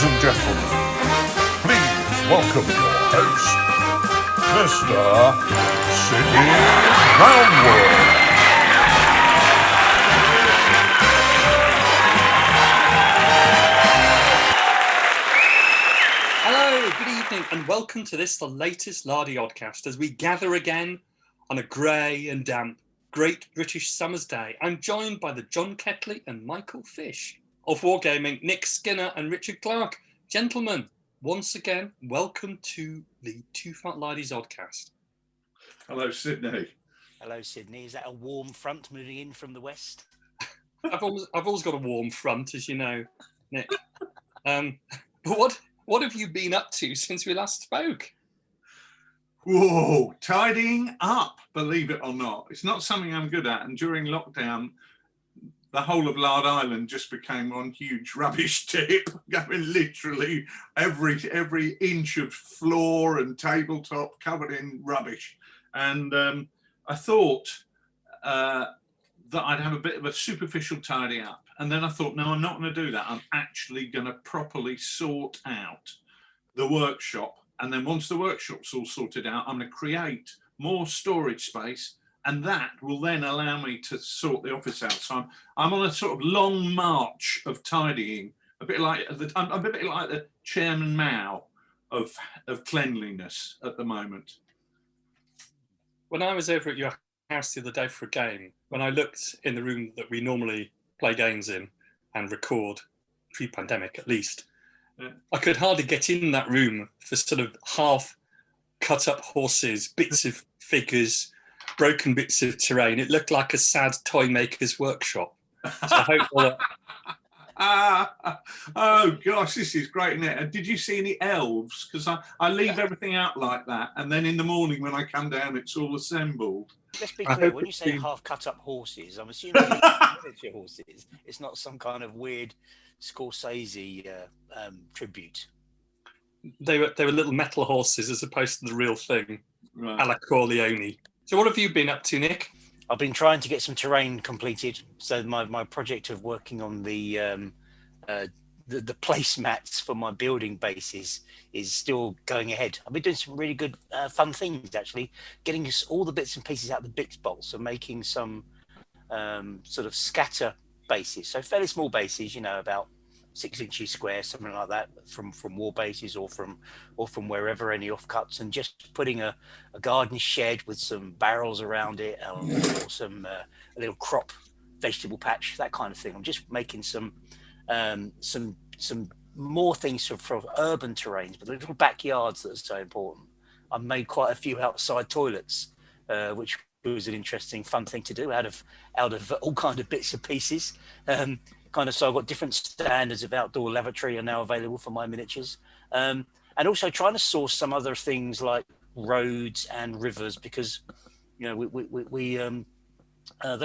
and gentlemen, please welcome your host, Mr. Sidney Roundworld. Hello, good evening, and welcome to this, the latest Lardy Oddcast, as we gather again on a grey and damp Great British Summer's Day. I'm joined by the John Ketley and Michael Fish of Wargaming, Nick Skinner and Richard Clark. Gentlemen, once again, welcome to the TooFatLardies Oddcast. Hello, Sidney. Hello, Sidney. Is that a warm front moving in from the west? I've always got a warm front, as you know, Nick. But what have you been up to since we last spoke? Whoa, tidying up, believe it or not. It's not something I'm good at. And during lockdown, the whole of Lard Island just became one huge rubbish tip. Going literally every inch of floor and tabletop covered in rubbish. And I thought that I'd have a bit of a superficial tidy up. And then I thought, no, I'm not going to do that. I'm actually going to properly sort out the workshop. And then once the workshop's all sorted out, I'm going to create more storage space. And that will then allow me to sort the office out. So I'm on a sort of long march of tidying, I'm a bit like the Chairman Mao of cleanliness at the moment. When I was over at your house the other day for a game, when I looked in the room that we normally play games in and record, pre-pandemic at least, I could hardly get in that room for sort of half cut up horses, bits of figures, broken bits of terrain. It looked like a sad toy maker's workshop. So I hope oh gosh, this is great, isn't it? And did you see any elves? Because I leave everything out like that, and then in the morning when I come down, it's all assembled. Let's be clear, when you say half cut up horses, I'm assuming it's horses. It's not some kind of weird Scorsese tribute. They were little metal horses as opposed to the real thing, Right. a la Corleone. So what have you been up to, Nick? I've been trying to get some terrain completed. So my project of working on the placemats for my building bases is still going ahead. I've been doing some really good fun things, actually, getting all the bits and pieces out of the bits bolts and making some sort of scatter bases. So fairly small bases, about 6 inches square, something like that, from war bases or from wherever, any offcuts, and just putting a garden shed with some barrels around it, or some a little crop vegetable patch, that kind of thing. I'm just making some more things for urban terrains, but the little backyards that are so important. I've made quite a few outside toilets, which was an interesting, fun thing to do out of all kind of bits and pieces. So I've got different standards of outdoor lavatory are now available for my miniatures, and also trying to source some other things like roads and rivers, because they're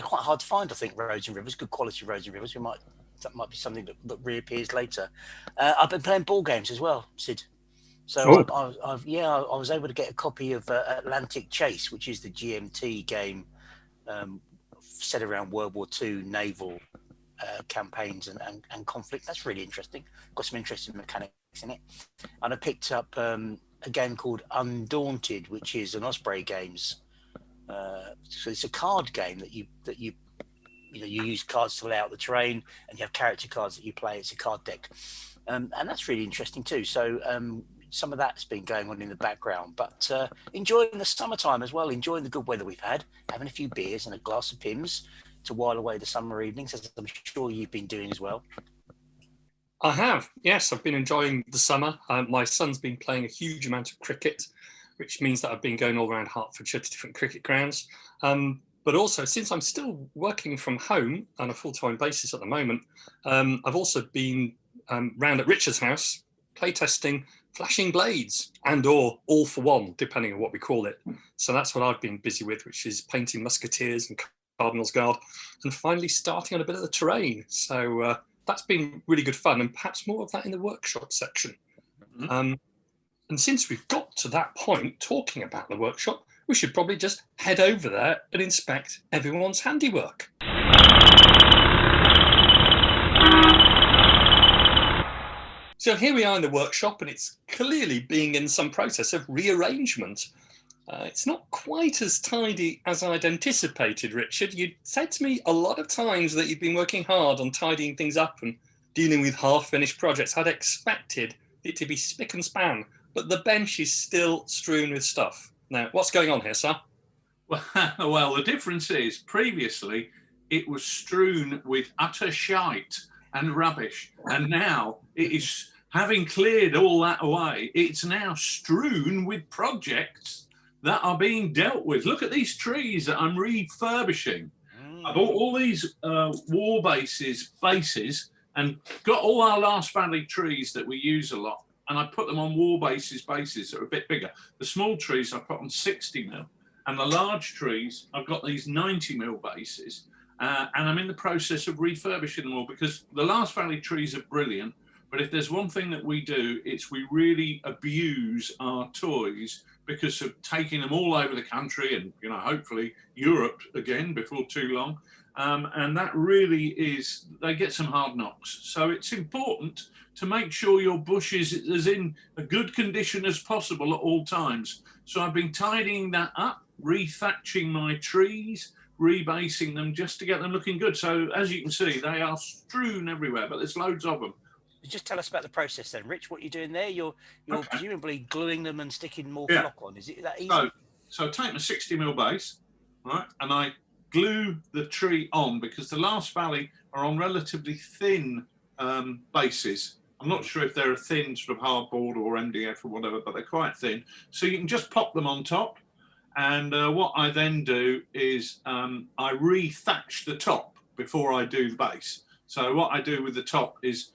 quite hard to find. I think roads and rivers, good quality roads and rivers. That might be something that reappears later. I've been playing ball games as well, Sid. So I was able to get a copy of Atlantic Chase, which is the GMT game set around World War II naval campaigns and conflict. That's really interesting. Got some interesting mechanics in it. And I picked up a game called Undaunted, which is an Osprey Games. So it's a card game that you use cards to lay out the terrain, and you have character cards that you play. It's a card deck, and that's really interesting too. So some of that's been going on in the background, but enjoying the summertime as well, enjoying the good weather we've had, having a few beers and a glass of Pimm's to while away the summer evenings, as I'm sure you've been doing as well. I have, yes. I've been enjoying the summer. My son's been playing a huge amount of cricket, which means that I've been going all around Hertfordshire to different cricket grounds. But also, since I'm still working from home on a full-time basis at the moment, I've also been round at Richard's house playtesting Flashing Blades or All for One, depending on what we call it. So that's what I've been busy with, which is painting musketeers and Cardinal's Guard, and finally starting on a bit of the terrain. So that's been really good fun, and perhaps more of that in the workshop section. Mm-hmm. And since we've got to that point, talking about the workshop, we should probably just head over there and inspect everyone's handiwork. So So here we are in the workshop, and it's clearly being in some process of rearrangement. It's not quite as tidy as I'd anticipated, Richard. You said to me a lot of times that you've been working hard on tidying things up and dealing with half-finished projects. I'd expected it to be spick and span, but the bench is still strewn with stuff. Now, what's going on here, sir? Well, the difference is previously it was strewn with utter shite and rubbish, and now it is, having cleared all that away, it's now strewn with projects that are being dealt with. Look at these trees that I'm refurbishing. I bought all these wall bases and got all our Last Valley trees that we use a lot, and I put them on wall bases that are a bit bigger. The small trees I put on 60mm, and the large trees I've got these 90mm bases, and I'm in the process of refurbishing them all, because the Last Valley trees are brilliant, but if there's one thing that we do, it's we really abuse our toys because of taking them all over the country and, you know, hopefully Europe again before too long. And that really is, they get some hard knocks. So it's important to make sure your bush is as in a good condition as possible at all times. So I've been tidying that up, rethatching my trees, rebasing them just to get them looking good. So as you can see, they are strewn everywhere, but there's loads of them. Just tell us about the process then, Rich. What you're doing there? You're Okay. presumably gluing them and sticking more Yeah. flock on. Is it that easy? So I take my 60mm base, right, and I glue the tree on, because the Last Valley are on relatively thin bases. I'm not sure if they're a thin sort of hardboard or MDF or whatever, but they're quite thin. So you can just pop them on top. And what I then do is I re-thatch the top before I do the base. So what I do with the top is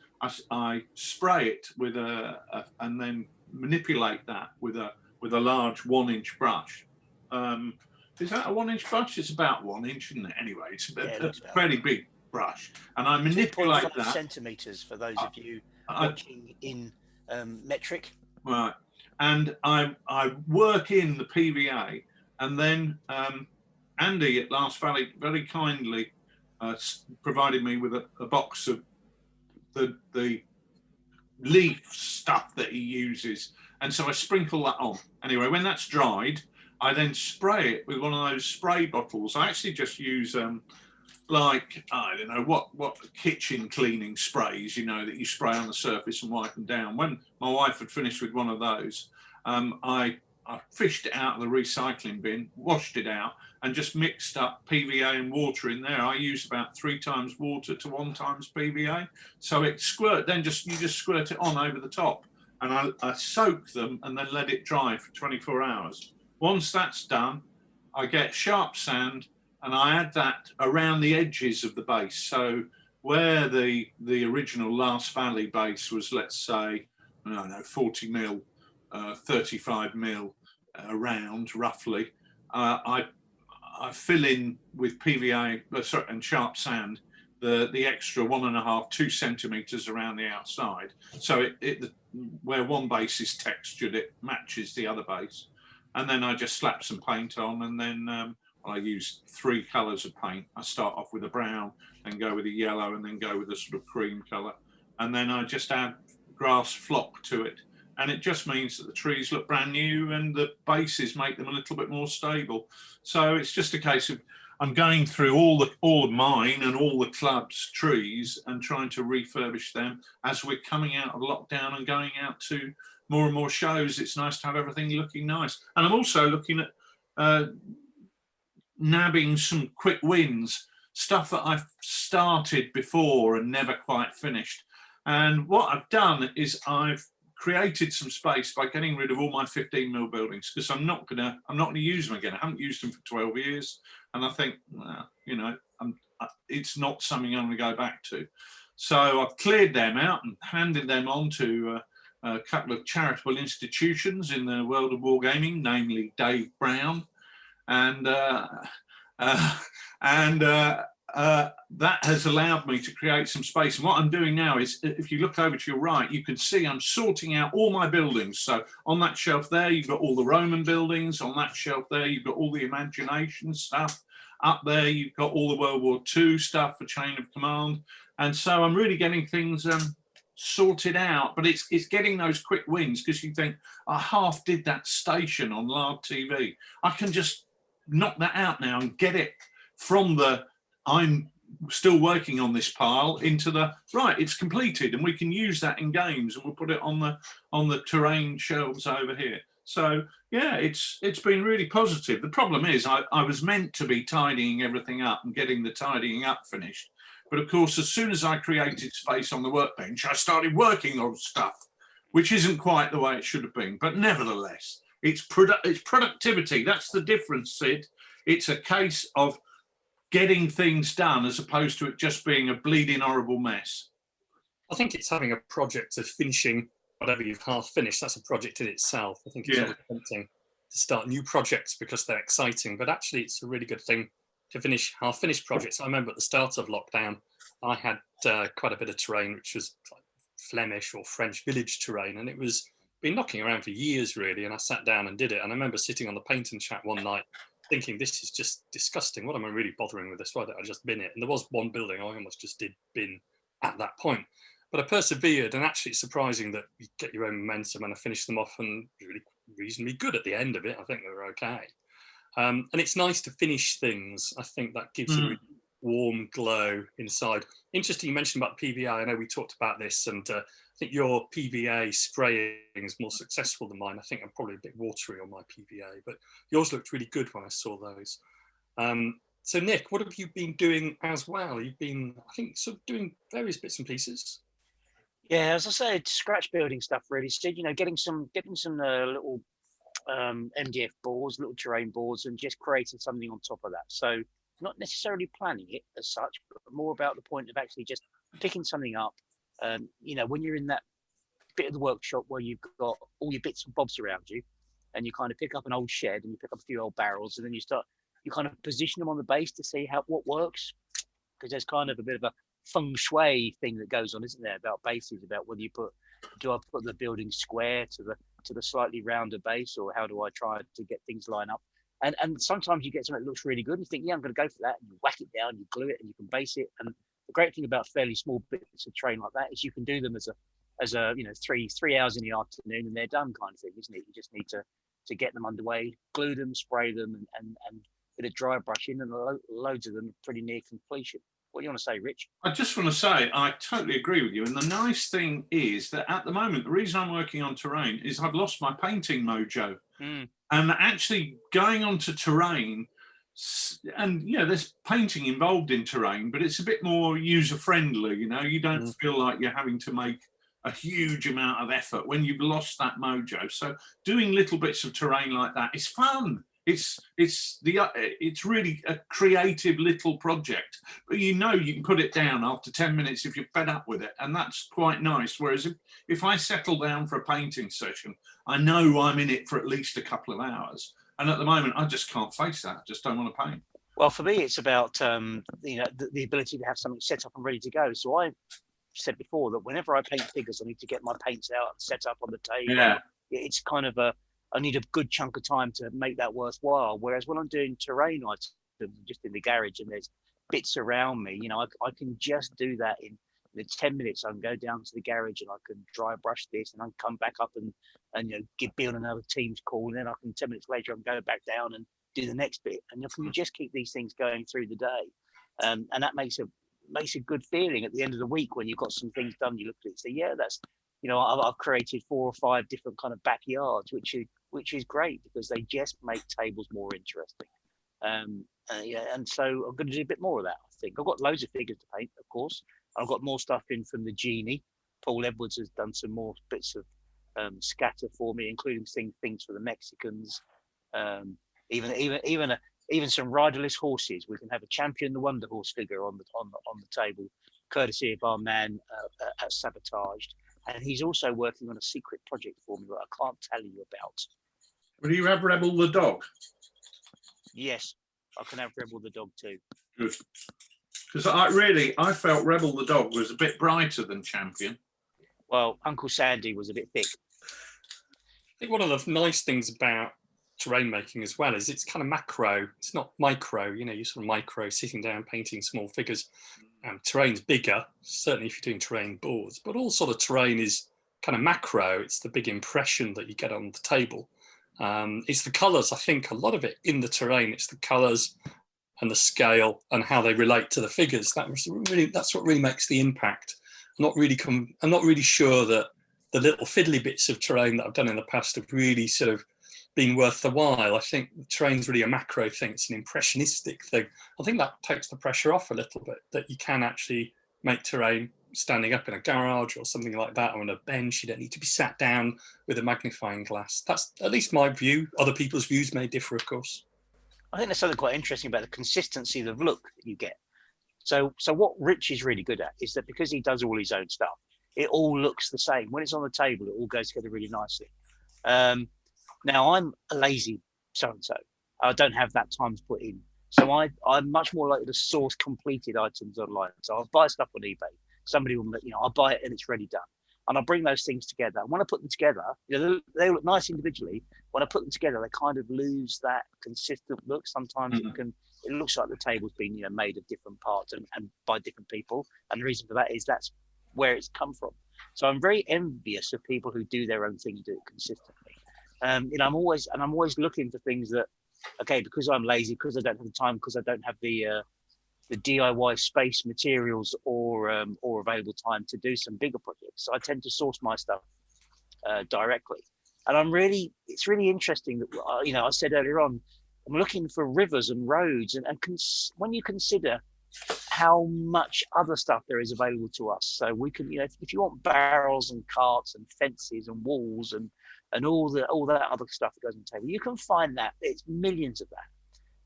I spray it with and then manipulate that with a large 1-inch brush. Is that a 1-inch brush? It's about 1 inch, isn't it? Anyway, it's a fairly big brush, and I manipulate 2.5 that. centimeters for those of you watching in metric. Right, and I work in the PVA, and then Andy at Last Valley very kindly provided me with a box of the leaf stuff that he uses, and so I sprinkle that on. Anyway, when that's dried, I then spray it with one of those spray bottles. I actually just use like, I don't know what kitchen cleaning sprays, you know, that you spray on the surface and wipe them down. When my wife had finished with one of those, I fished it out of the recycling bin, washed it out, and just mixed up PVA and water in there. I use about 3 times water to 1 times PVA. So it squirt, then you just squirt it on over the top. And I soak them and then let it dry for 24 hours. Once that's done, I get sharp sand and I add that around the edges of the base. So where the original Last Valley base was, let's say, I don't know, 40mm, 35mm around roughly, I fill in with PVA and sharp sand the extra 1.5, 2 centimeters around the outside. So where one base is textured, it matches the other base. And then I just slap some paint on, and then I use 3 colors of paint. I start off with a brown, then go with a yellow, and then go with a sort of cream color. And then I just add grass flock to it. And it just means that the trees look brand new and the bases make them a little bit more stable. So it's just a case of I'm going through all of mine and all the club's trees and trying to refurbish them as we're coming out of lockdown and going out to more and more shows. It's nice to have everything looking nice. And I'm also looking at nabbing some quick wins, stuff that I've started before and never quite finished. And what I've done is I've created some space by getting rid of all my 15mm buildings, because I'm not gonna use them again. I haven't used them for 12 years, and I think, well, you know, it's not something I'm going to go back to. So I've cleared them out and handed them on to a couple of charitable institutions in the world of wargaming, namely Dave Brown, and that has allowed me to create some space. And what I'm doing now is, if you look over to your right, you can see I'm sorting out all my buildings. So on that shelf there, you've got all the Roman buildings. On that shelf there, you've got all the imagination stuff. Up there, you've got all the World War II stuff for Chain of Command. And so I'm really getting things sorted out, but it's getting those quick wins, because you think, I half did that station on Lard TV. I can just knock that out now and get it from the I'm still working on this pile into the right, it's completed, and we can use that in games, and we'll put it on the terrain shelves over here. So yeah, it's been really positive. The problem is I was meant to be tidying everything up and getting the tidying up finished, but of course as soon as I created space on the workbench, I started working on stuff, which isn't quite the way it should have been. But nevertheless, it's productivity. That's the difference, Sid. It's a case of getting things done as opposed to it just being a bleeding horrible mess. I think it's having a project of finishing whatever you've half finished. That's a project in itself. I think it's always tempting to start new projects because they're exciting, but actually it's a really good thing to finish half finished projects. I remember at the start of lockdown, I had quite a bit of terrain, which was like Flemish or French village terrain, and it was been knocking around for years really, and I sat down and did it. And I remember sitting on the paint and chat one night thinking, this is just disgusting. What am I really bothering with this? Why don't I just bin it? And there was one building I almost just did bin at that point. But I persevered, and actually it's surprising that you get your own momentum, and I finished them off and really reasonably good at the end of it. I think they were okay. And it's nice to finish things. I think that gives a really warm glow inside. Interesting you mentioned about PVA. I know we talked about this, and I think your PVA spraying is more successful than mine. I think I'm probably a bit watery on my PVA, but yours looked really good when I saw those. So Nick, what have you been doing as well? You've been, I think, sort of doing various bits and pieces. Yeah, as I said, scratch building stuff really. So, you know, getting some little MDF boards, little terrain boards, and just creating something on top of that. So not necessarily planning it as such, but more about the point of actually just picking something up. You know, when you're in that bit of the workshop where you've got all your bits and bobs around you, and you kind of pick up an old shed and you pick up a few old barrels, and then you kind of position them on the base to see what works, because there's kind of a bit of a feng shui thing that goes on, isn't there, about bases, about whether do I put the building square to the slightly rounder base, or how do I try to get things line up? And sometimes you get something that looks really good and you think, yeah, I'm going to go for that, and you whack it down, you glue it, and you can base it. And the great thing about fairly small bits of terrain like that is you can do them as a you know, 3 hours in the afternoon and they're done kind of thing, isn't it? You just need to get them underway, glue them, spray them, and bit of dry brushing, and loads of them are pretty near completion. What do you want to say, Rich? I just want to say I totally agree with you. And the nice thing is that at the moment, the reason I'm working on terrain is I've lost my painting mojo. And actually going onto terrain, and yeah, there's painting involved in terrain, but it's a bit more user friendly. You know, you don't feel like you're having to make a huge amount of effort when you've lost that mojo. So doing little bits of terrain like that is fun. It's really a creative little project, but you know you can put it down after 10 minutes if you're fed up with it, and that's quite nice. Whereas if I settle down for a painting session, I know I'm in it for at least a couple of hours, and at the moment I just can't face that. I just don't want to paint. Well, for me, it's about you know, the ability to have something set up and ready to go. So I said before that whenever I paint figures, I need to get my paints out and set up on the table. Yeah, it's kind of I need a good chunk of time to make that worthwhile. Whereas when I'm doing terrain items just in the garage and there's bits around me, you know, I can just do that in 10 minutes. I can go down to the garage and I can dry brush this, and I can come back up and you know, be on another team's call, and then I can 10 minutes later I can go back down and do the next bit. And you can just keep these things going through the day, and that makes a good feeling at the end of the week when you've got some things done. You look at it and say, yeah, that's, you know, I've created 4 or 5 different kind of backyards, which is great because they just make tables more interesting. Yeah, and so I'm going to do a bit more of that. I think I've got loads of figures to paint, of course. I've got more stuff in from the Genie. Paul Edwards has done some more bits of scatter for me, including things for the Mexicans. Even some riderless horses. We can have a Champion the Wonder Horse figure on the table, courtesy of our man at Sabotaged. And he's also working on a secret project for me that I can't tell you about. Will you have Rebel the dog? Yes, I can have Rebel the dog too. Good. Because I felt Rebel the dog was a bit brighter than Champion. Well, Uncle Sandy was a bit thick. I think one of the nice things about terrain making as well is it's kind of macro. It's not micro. You know, you're sort of micro, sitting down, painting small figures. and terrain's bigger, certainly if you're doing terrain boards, but all sort of terrain is kind of macro. It's the big impression that you get on the table. It's the colours, I think, a lot of it in the terrain. It's the colours and the scale and how they relate to the figures. That's what really makes the impact. I'm not really sure that the little fiddly bits of terrain that I've done in the past have really sort of been worth the while. I think the terrain's really a macro thing. It's an impressionistic thing. I think that takes the pressure off a little bit, that you can actually make terrain standing up in a garage or something like that, or on a bench. You don't need to be sat down with a magnifying glass. That's at least my view. Other people's views may differ, of course. I think there's something quite interesting about the consistency of the look that you get. So what Rich is really good at is that because he does all his own stuff, it all looks the same. When it's on the table, it all goes together really nicely. Now, I'm a lazy so-and-so. I don't have that time to put in. So I'm much more likely to source completed items online. So I'll buy stuff on eBay. Somebody will, I'll buy it and it's ready done. And I'll bring those things together. And when I put them together, they look nice individually. When I put them together, they kind of lose that consistent look. Sometimes it looks like the table's been, made of different parts and by different people. And the reason for that is that's where it's come from. So I'm very envious of people who do their own thing and do it consistently. I'm always looking for things that, okay, because I'm lazy, because I don't have the time, because I don't have the DIY space, materials, or available time to do some bigger projects. So I tend to source my stuff directly. And it's really interesting that, I said earlier on, I'm looking for rivers and roads, and when you consider how much other stuff there is available to us. So we can, if you want barrels and carts and fences and walls and all that other stuff that goes on the table, you can find that. It's millions of that.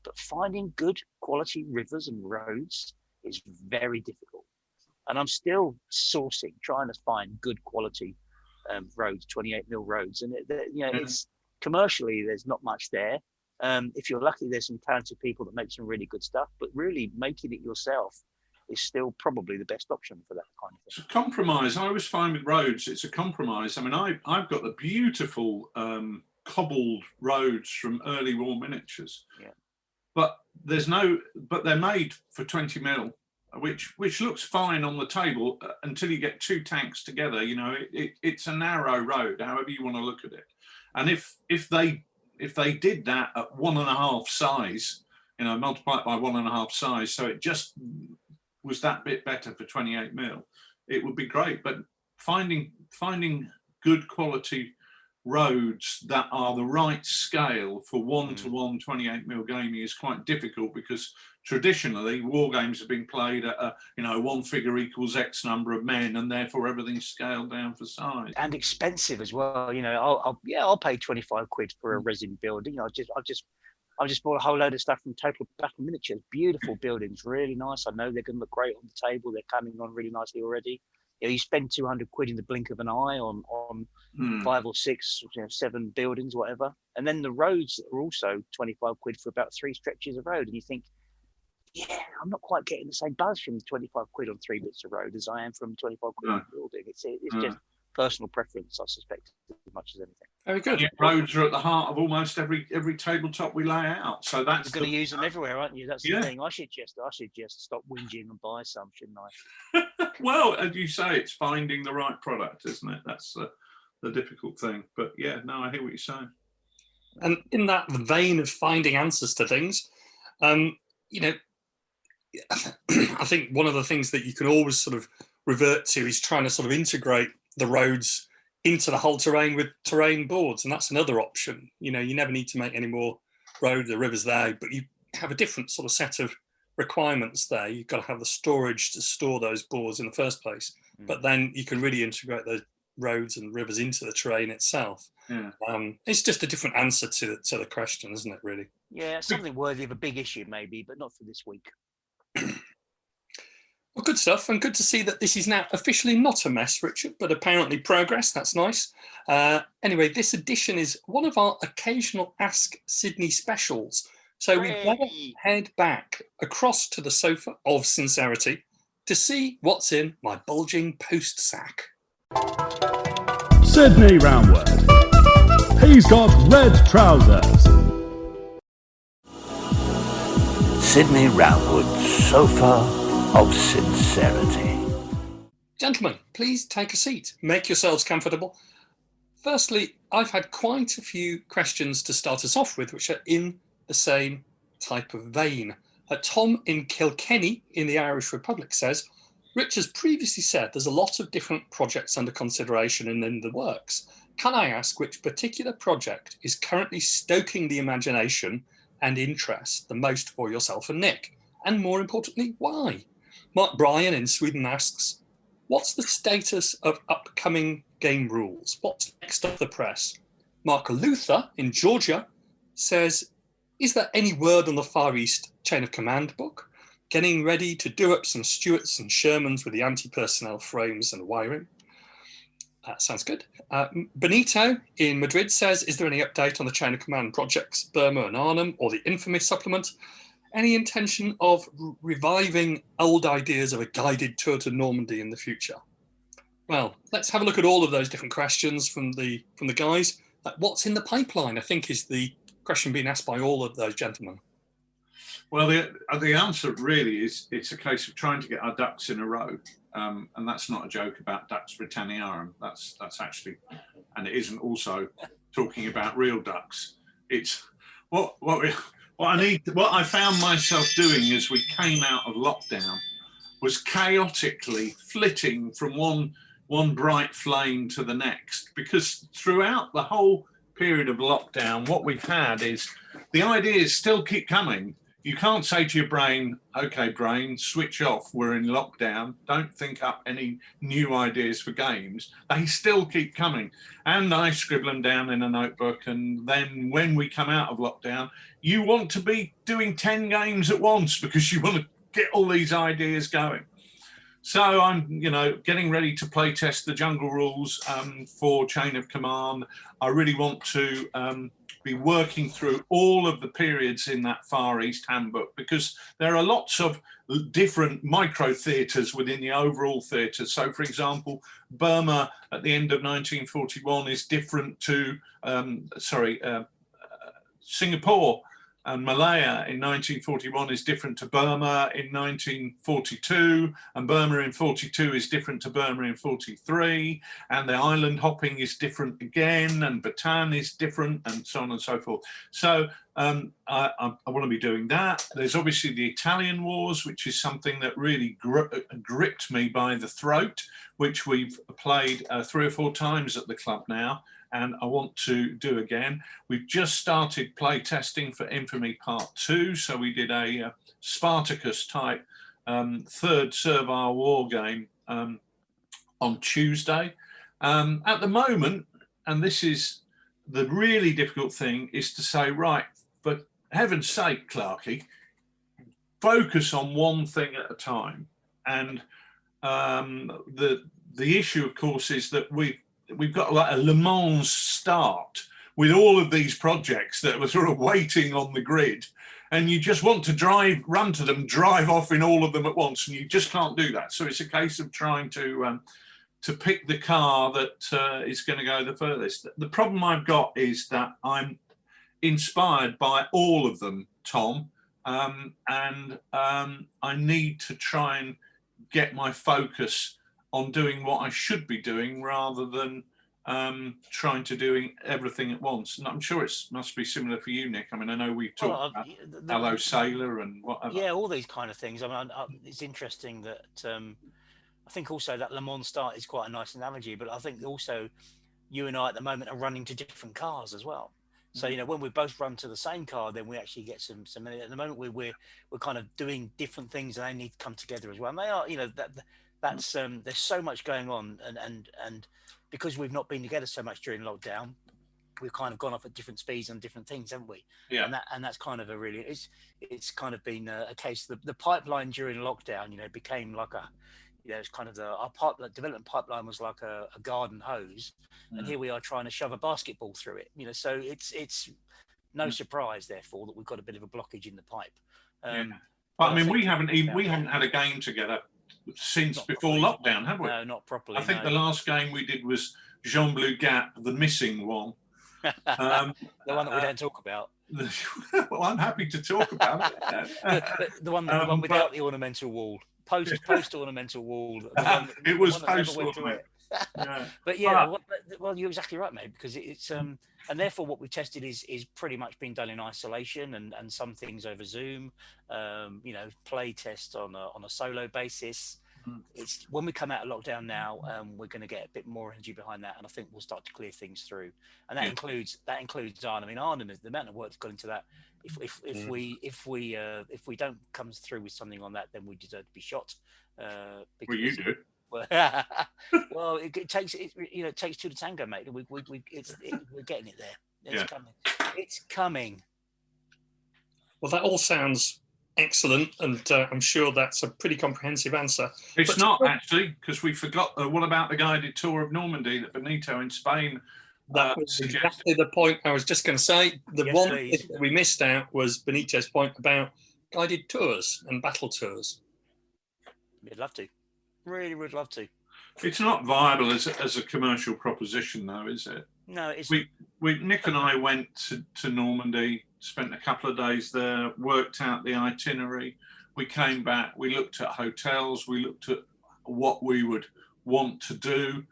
But finding good quality rivers and roads is very difficult. And I'm still trying to find good quality roads, 28 mil roads. And it's commercially, there's not much there. If you're lucky, there's some talented people that make some really good stuff, but really making it yourself is still probably the best option for that kind of thing. It's a compromise. I always find with roads, it's a compromise. I mean, I've got the beautiful cobbled roads from early war miniatures, but they're made for 20 mil, which looks fine on the table until you get two tanks together. It's a narrow road, however you want to look at it. And if they did that at 1.5 size, multiply it by 1.5 size, so it just was that bit better for 28 mil, it would be great. But finding good quality roads that are the right scale for 1-to-1 28 mil gaming is quite difficult, because traditionally war games have been played at one figure equals X number of men, and therefore everything's scaled down for size and expensive as well. I'll pay 25 quid for a resin building. I've just bought a whole load of stuff from Total Battle Miniatures. Beautiful buildings, really nice. I know they're going to look great on the table. They're coming on really nicely already. You spend 200 quid in the blink of an eye on 5 or 6, 7 buildings, whatever. And then the roads are also 25 quid for about 3 stretches of road. And you think, I'm not quite getting the same buzz from 25 quid on 3 bits of road as I am from 25 quid on a building. It's just personal preference, I suspect, as much as anything. Very good. Roads are at the heart of almost every tabletop we lay out. So that's you're going to use them everywhere, aren't you? That's the thing. I should just stop whinging and buy some, shouldn't I? Well, as you say, it's finding the right product, isn't it? That's the difficult thing. But I hear what you're saying. And in that vein of finding answers to things, I think one of the things that you can always sort of revert to is trying to sort of integrate the roads into the whole terrain with terrain boards, and that's another option. You never need to make any more roads or rivers there, but you have a different sort of set of requirements there. You've got to have the storage to store those boards in the first place, but then you can really integrate those roads and rivers into the terrain itself. It's just a different answer to the question, isn't it, really? Something worthy of a big issue maybe, but not for this week. Well, good stuff, and good to see that this is now officially not a mess, Richard, but apparently progress. That's nice. Anyway, this edition is one of our occasional Ask Sidney specials. So we better head back across to the sofa of sincerity to see what's in my bulging post sack. Sidney Roundward. He's got red trousers. Sidney Roundwood's sofa of sincerity. Gentlemen, please take a seat. Make yourselves comfortable. Firstly, I've had quite a few questions to start us off with, which are in the same type of vein. Tom in Kilkenny in the Irish Republic says, Rich has previously said there's a lot of different projects under consideration and in the works. Can I ask which particular project is currently stoking the imagination and interest the most for yourself and Nick? And more importantly, why? Mark Bryan in Sweden asks, what's the status of upcoming game rules? What's next off the press? Mark Luther in Georgia says, is there any word on the Far East Chain of Command book? Getting ready to do up some Stuarts and Shermans with the anti-personnel frames and wiring. That sounds good. Benito in Madrid says, is there any update on the Chain of Command projects, Burma and Arnhem, or the infamous supplement? Any intention of reviving old ideas of a guided tour to Normandy in the future? Well, let's have a look at all of those different questions from the guys. What's in the pipeline, I think, is the question being asked by all of those gentlemen. Well, the answer really is it's a case of trying to get our ducks in a row. And that's not a joke about Dux Britanniarum. That's actually, and it isn't also talking about real ducks. It's what I found myself doing as we came out of lockdown was chaotically flitting from one bright flame to the next, because throughout the whole period of lockdown, what we've had is the ideas still keep coming. You can't say to your brain, okay, brain, switch off, we're in lockdown, don't think up any new ideas for games. They still keep coming. And I scribble them down in a notebook. And then when we come out of lockdown, you want to be doing 10 games at once because you want to get all these ideas going. So I'm, getting ready to play test the jungle rules for Chain of Command. I really want to be working through all of the periods in that Far East handbook, because there are lots of different micro theatres within the overall theatre. So, for example, Burma at the end of 1941 is different to, Singapore and Malaya in 1941 is different to Burma in 1942, and Burma in 42 is different to Burma in 43, and the island hopping is different again, and Bataan is different, and so on and so forth. So I want to be doing that. There's obviously the Italian Wars, which is something that really gripped me by the throat, which we've played 3 or 4 times at the club now, and I want to do again. We've just started play testing for Infamy Part 2, so we did a Spartacus type third servile war game on Tuesday. At the moment, and this is the really difficult thing, is to say, right, for heaven's sake, Clarky, focus on one thing at a time. And the issue, of course, is that we've got like a Le Mans start with all of these projects that were sort of waiting on the grid, and you just want to run to them, drive off in all of them at once, and you just can't do that. So it's a case of trying to pick the car that is going to go the furthest. The problem I've got is that I'm inspired by all of them, Tom, and I need to try and get my focus on doing what I should be doing rather than trying to doing everything at once. And I'm sure it must be similar for you, Nick. I mean, I know we've talked about Hello Sailor and whatever. Yeah, all these kind of things. I mean, it's interesting that I think also that Le Mans start is quite a nice analogy, but I think also you and I at the moment are running to different cars as well. So, when we both run to the same car, then we actually get some at the moment we're kind of doing different things and they need to come together as well. And they are, that's there's so much going on, and because we've not been together so much during lockdown, we've kind of gone off at different speeds on different things, haven't we? Yeah. And that's kind of it's kind of been a case. The pipeline during lockdown, became like it's kind of our development pipeline was like a garden hose, and here we are trying to shove a basketball through it. So it's no surprise, therefore, that we've got a bit of a blockage in the pipe. But I mean, we haven't had a game together since before lockdown, have we? No, not properly. I think the last game we did was Jean Bleu Gap, the missing one. The one that we don't talk about. Well, I'm happy to talk about it. the one without the ornamental wall. post ornamental wall. It was the one that never post went through ornament. it. Yeah. But yeah, well, you're exactly right, mate. Because it's and therefore what we've tested is pretty much being done in isolation and some things over Zoom. Play test on a solo basis. It's when we come out of lockdown now, we're going to get a bit more energy behind that, and I think we'll start to clear things through. And that includes Arnhem. I mean, Arnhem is the amount of work that's gone into that. If we don't come through with something on that, then we deserve to be shot. Well, you do. Well, it takes two to tango, mate. We're getting it there. It's coming. Well, that all sounds excellent, and I'm sure that's a pretty comprehensive answer. It's not actually, because we forgot. What about the guided tour of Normandy that Benito in Spain? That was exactly the point I was just going to say. The one thing that we missed out was Benito's point about guided tours and battle tours. We'd love to. Really would love to. It's not viable as a commercial proposition, though, is it? No, it's. Nick and I went to Normandy, spent a couple of days there, worked out the itinerary. We came back, we looked at hotels, we looked at what we would want to do,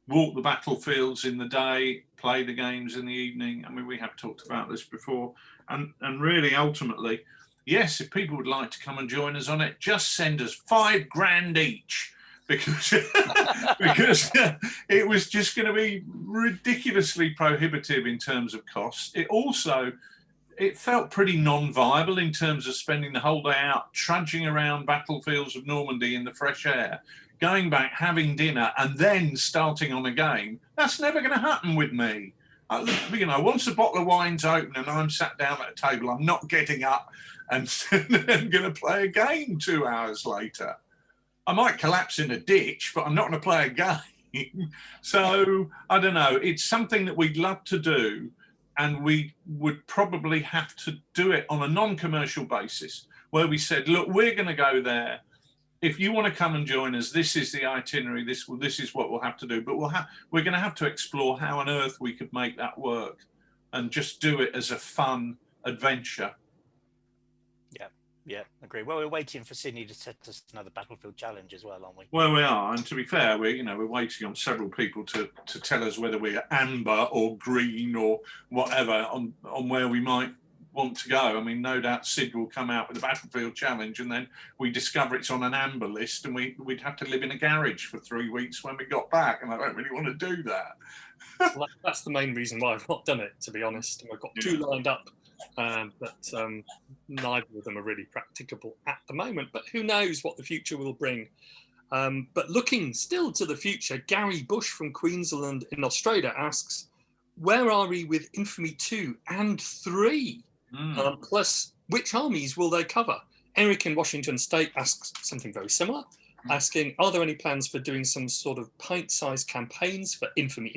walk the battlefields in the day, play the games in the evening. I mean, we have talked about this before. And really, ultimately, yes, if people would like to come and join us on it, just send us $5,000 each. Because it was just going to be ridiculously prohibitive in terms of costs. It felt pretty non-viable in terms of spending the whole day out trudging around battlefields of Normandy in the fresh air, going back, having dinner, and then starting on a game. That's never going to happen with me. Once a bottle of wine's open and I'm sat down at a table, I'm not getting up and going to play a game 2 hours later. I might collapse in a ditch, but I'm not going to play a game. So, I don't know. It's something that we'd love to do, and we would probably have to do it on a non-commercial basis, where we said, look, we're going to go there. If you want to come and join us, this is the itinerary. This is what we'll have to do. But we're going to have to explore how on earth we could make that work and just do it as a fun adventure. Yeah, agree. Well, we're waiting for Sidney to set us another battlefield challenge as well, aren't we? Well, we are, and to be fair, we're waiting on several people to tell us whether we're amber or green or whatever on where we might want to go. I mean, no doubt Sid will come out with a battlefield challenge, and then we discover it's on an amber list, and we'd have to live in a garage for 3 weeks when we got back, and I don't really want to do that. Well, that's the main reason why I've not done it, to be honest. And I've got two lined up. But neither of them are really practicable at the moment. But who knows what the future will bring. But looking still to the future, Gary Bush from Queensland in Australia asks, where are we with Infamy 2 and 3? Plus, which armies will they cover? Eric in Washington State asks something very similar, asking, are there any plans for doing some sort of pint-sized campaigns for Infamy?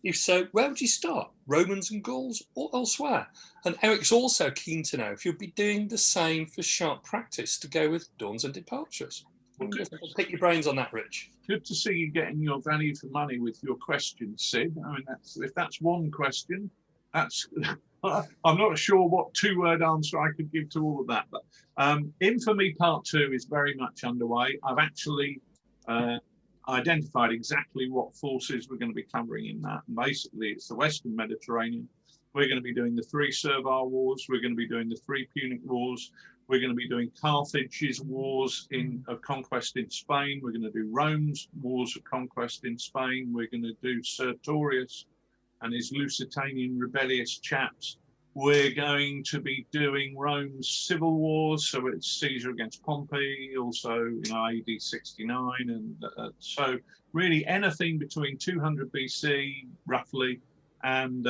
If so, where would you start? Romans and Gauls or elsewhere? And Eric's also keen to know if you'll be doing the same for Sharp Practice to go with Dawns and Departures. I'll pick your brains on that, Rich. Good to see you getting your value for money with your questions, Sid. I mean, if that's one question, that's I'm not sure what two-word answer I could give to all of that. But Infamy Part 2 is very much underway. I've actually identified exactly what forces we're going to be covering in that. And basically, it's the Western Mediterranean. We're going to be doing the 3 Servile Wars. We're going to be doing the 3 Punic Wars. We're going to be doing Carthage's wars of conquest in Spain. We're going to do Rome's wars of conquest in Spain. We're going to do Sertorius and his Lusitanian rebellious chaps. We're going to be doing Rome's civil wars, so it's Caesar against Pompey, also AD 69, and so really anything between 200 BC roughly and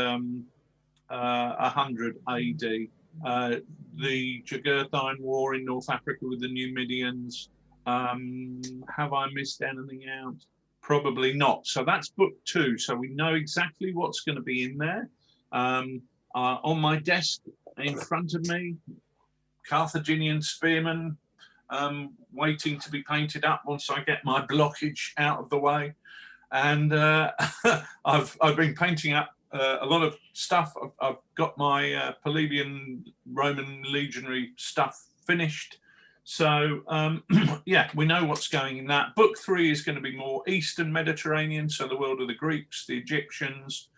100 AD. The Jugurthine War in North Africa with the Numidians. Have I missed anything out? Probably not. So that's book 2. So we know exactly what's going to be in there. On my desk in front of me, Carthaginian spearmen waiting to be painted up once I get my blockage out of the way. And I've been painting up a lot of stuff. I've got my Polybian Roman legionary stuff finished. So, yeah, we know what's going in that. Book 3 is going to be more Eastern Mediterranean, so the world of the Greeks, the Egyptians,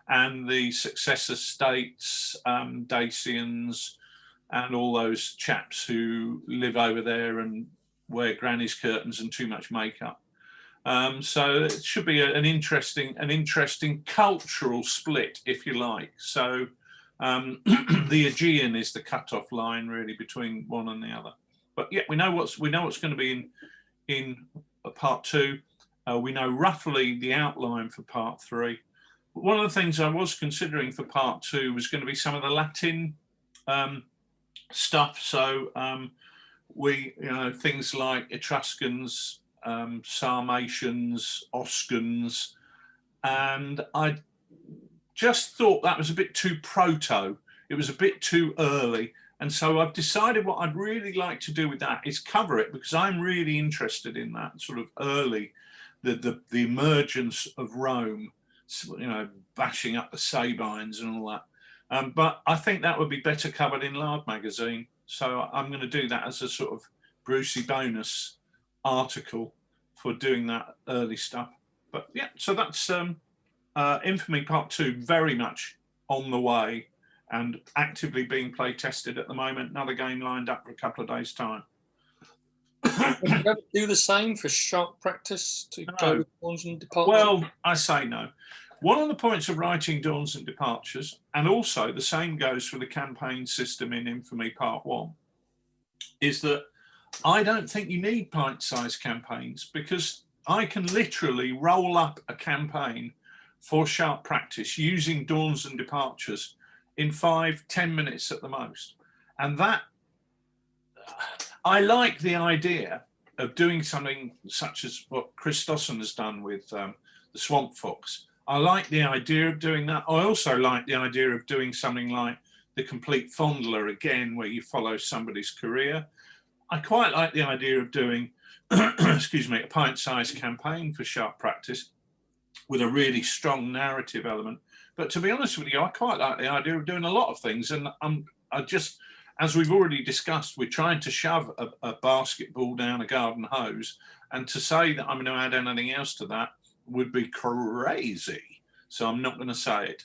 and the successor states, Dacians, and all those chaps who live over there and wear granny's curtains and too much makeup. So it should be an interesting cultural split, if you like. So the Aegean is the cut-off line really between one and the other. But yeah, we know what's going to be in part 2. We know roughly the outline for part 3. But one of the things I was considering for part 2 was going to be some of the Latin stuff. So things like Etruscans, Sarmatians, Oscans, and I just thought that was a bit too proto. It was a bit too early. And so I've decided what I'd really like to do with that is cover it, because I'm really interested in that sort of early, the emergence of Rome, bashing up the Sabines and all that. But I think that would be better covered in Lard magazine. So I'm going to do that as a sort of Brucey bonus article for doing that early stuff. But yeah, so that's Infamy Part 2, very much on the way and actively being play tested at the moment. Another game lined up for a couple of days' time. Would you ever do the same for sharp practice to go with Dawns and Departures? Well, I say no. One of the points of writing Dawns and Departures, and also the same goes for the campaign system in Infamy Part 1, is that I don't think you need pint-sized campaigns, because I can literally roll up a campaign for sharp practice using Dawns and Departures in 5-10 minutes at the most. And that, I like the idea of doing something such as what Chris Dawson has done with the Swamp Fox. I like the idea of doing that. I also like the idea of doing something like the Complete Fondler again, where you follow somebody's career. I quite like the idea of doing, excuse me, a pint-sized campaign for sharp practice with a really strong narrative element. But to be honest with you, I quite like the idea of doing a lot of things. And I just, as we've already discussed, we're trying to shove a basketball down a garden hose. And to say that I'm going to add anything else to that would be crazy. So I'm not going to say it.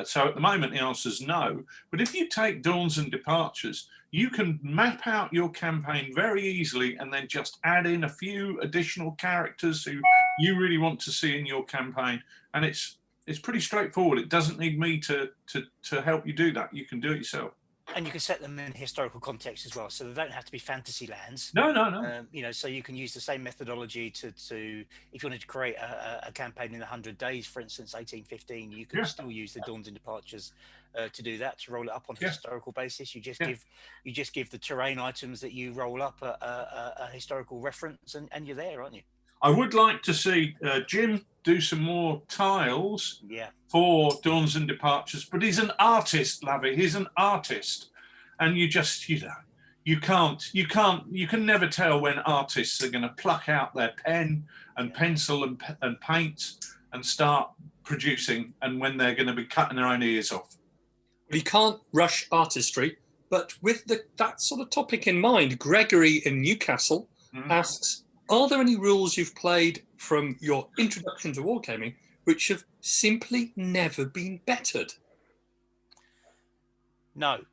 So at the moment, the answer is no. But if you take Dawns and Departures, you can map out your campaign very easily and then just add in a few additional characters who you really want to see in your campaign. And it's pretty straightforward. It doesn't need me to help you do that. You can do it yourself. And you can set them in historical context as well, so they don't have to be fantasy lands. No. So you can use the same methodology to if you wanted to create a campaign in 100 days, for instance, 1815, you can still use the Dawns and Departures to do that, to roll it up on a historical basis. You just give the terrain items that you roll up a historical reference, and you're there, aren't you? I would like to see Jim do some more tiles for Dawns and Departures, but he's an artist, Lovey. He's an artist, and you can never tell when artists are going to pluck out their pen and pencil and paint and start producing, and when they're going to be cutting their own ears off. We can't rush artistry, but with that sort of topic in mind, Gregory in Newcastle asks, are there any rules you've played from your introduction to wargaming which have simply never been bettered? No.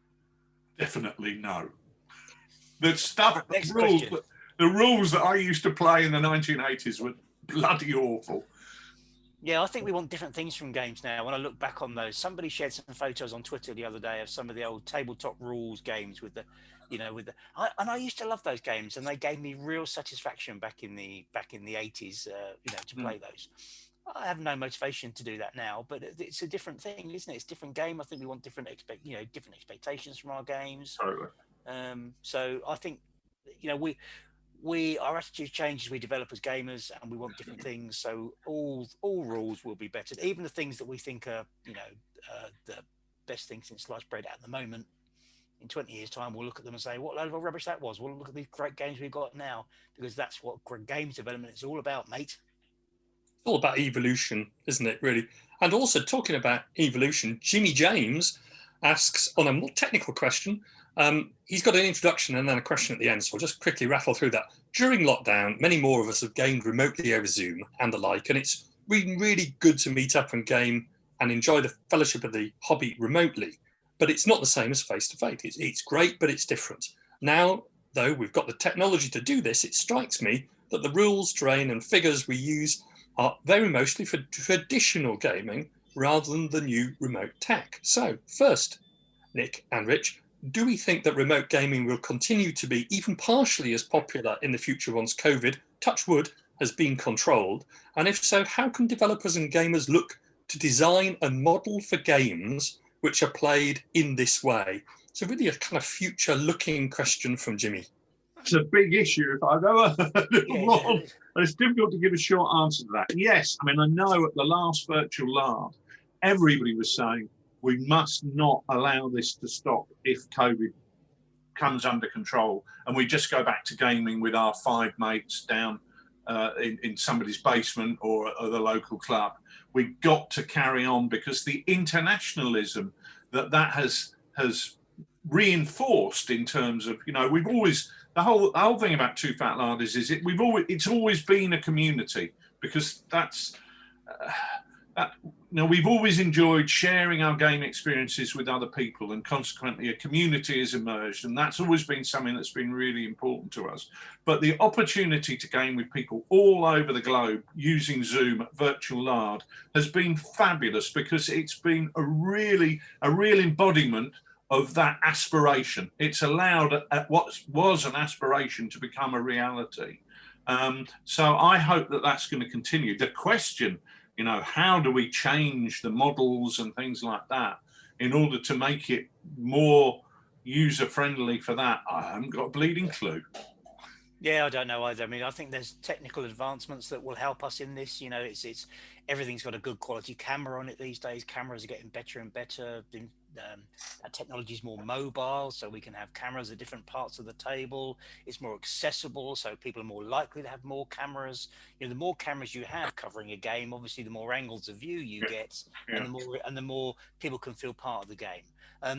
Definitely no. The stuff, the rules that I used to play in the 1980s were bloody awful. Yeah, I think we want different things from games now. When I look back on those, somebody shared some photos on Twitter the other day of some of the old tabletop rules games with the, and I used to love those games, and they gave me real satisfaction back in the 80s, to play those. I have no motivation to do that now, but it's a different thing, isn't it? It's a different game. I think we want different expectations from our games. Totally. So I think, our attitude changes, we develop as gamers, and we want different things. So all rules will be bettered, even the things that we think are, the best thing since sliced bread at the moment. In 20 years' time, we'll look at them and say, what load of rubbish that was. We'll look at these great games we've got now, because that's what games development is all about, mate. It's all about evolution, isn't it, really? And also, talking about evolution, Jimmy James asks, on a more technical question, He's got an introduction and then a question at the end, so I'll just quickly rattle through that. During lockdown, many more of us have gamed remotely over Zoom and the like, and it's been really good to meet up and game and enjoy the fellowship of the hobby remotely. But it's not the same as face-to-face. It's great, but it's different. Now, though, we've got the technology to do this, it strikes me that the rules, terrain, and figures we use are very mostly for traditional gaming rather than the new remote tech. So, first, Nick and Rich, do we think that remote gaming will continue to be even partially as popular in the future once COVID, touch wood, has been controlled? And if so, how can developers and gamers look to design and model for games which are played in this way? So really a kind of future-looking question from Jimmy. It's a big issue if I've ever heard of one. It's difficult to give a short answer to that. Yes, I mean, I know at the last virtual Lard, everybody was saying, we must not allow this to stop if COVID comes under control. And we just go back to gaming with our 5 mates down in somebody's basement or the local club. We've got to carry on because the internationalism that has reinforced in terms of, we've always, the whole thing about TooFatLardies is it's always been a community, because that's, we've always enjoyed sharing our game experiences with other people, and consequently a community has emerged, and that's always been something that's been really important to us. But the opportunity to game with people all over the globe using Zoom at Virtual Lard has been fabulous, because it's been a real embodiment of that aspiration. It's allowed what was an aspiration to become a reality. So I hope that that's going to continue. The question, how do we change the models and things like that in order to make it more user-friendly for that? I haven't got a bleeding clue. Yeah, I don't know either. I mean, I think there's technical advancements that will help us in this. It's everything's got a good quality camera on it these days. Cameras are getting better and better. Technology is more mobile, so we can have cameras at different parts of the table. It's more accessible, so people are more likely to have more cameras. The more cameras you have covering a game, obviously the more angles of view you get, and the more people can feel part of the game.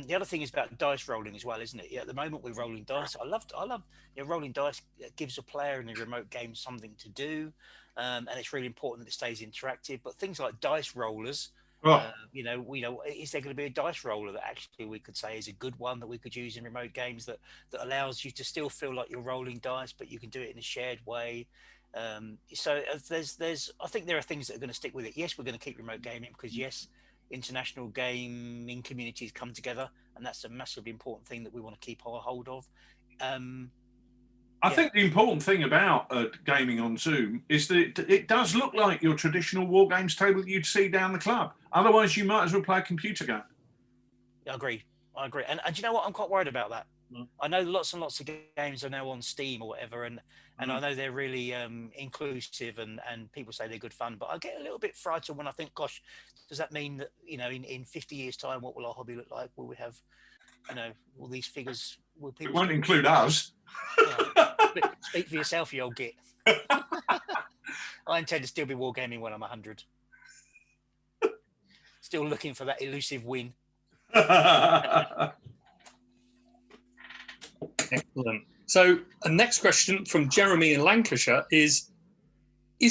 The other thing is about dice rolling as well, isn't it? At the moment we're rolling dice. I love rolling dice. Gives a player in a remote game something to do, and it's really important that it stays interactive. But things like dice rollers, is there going to be a dice roller that actually we could say is a good one that we could use in remote games that allows you to still feel like you're rolling dice, but you can do it in a shared way? So I think there are things that are going to stick with it. Yes, we're going to keep remote gaming because yes, international gaming communities come together, and that's a massively important thing that we want to keep a hold of. I think the important thing about gaming on Zoom is that it does look like your traditional war games table that you'd see down the club. Otherwise, you might as well play a computer game. I agree. And do you know what? I'm quite worried about that. I know lots and lots of games are now on Steam or whatever, and I know they're really inclusive and people say they're good fun, but I get a little bit frightened when I think, gosh, does that mean that, in 50 years' time, what will our hobby look like? Will we have, all these figures? Will people? It won't include us. Speak for yourself, you old git. I intend to still be wargaming when I'm 100. Still looking for that elusive win. Excellent. So the next question from Jeremy in Lancashire is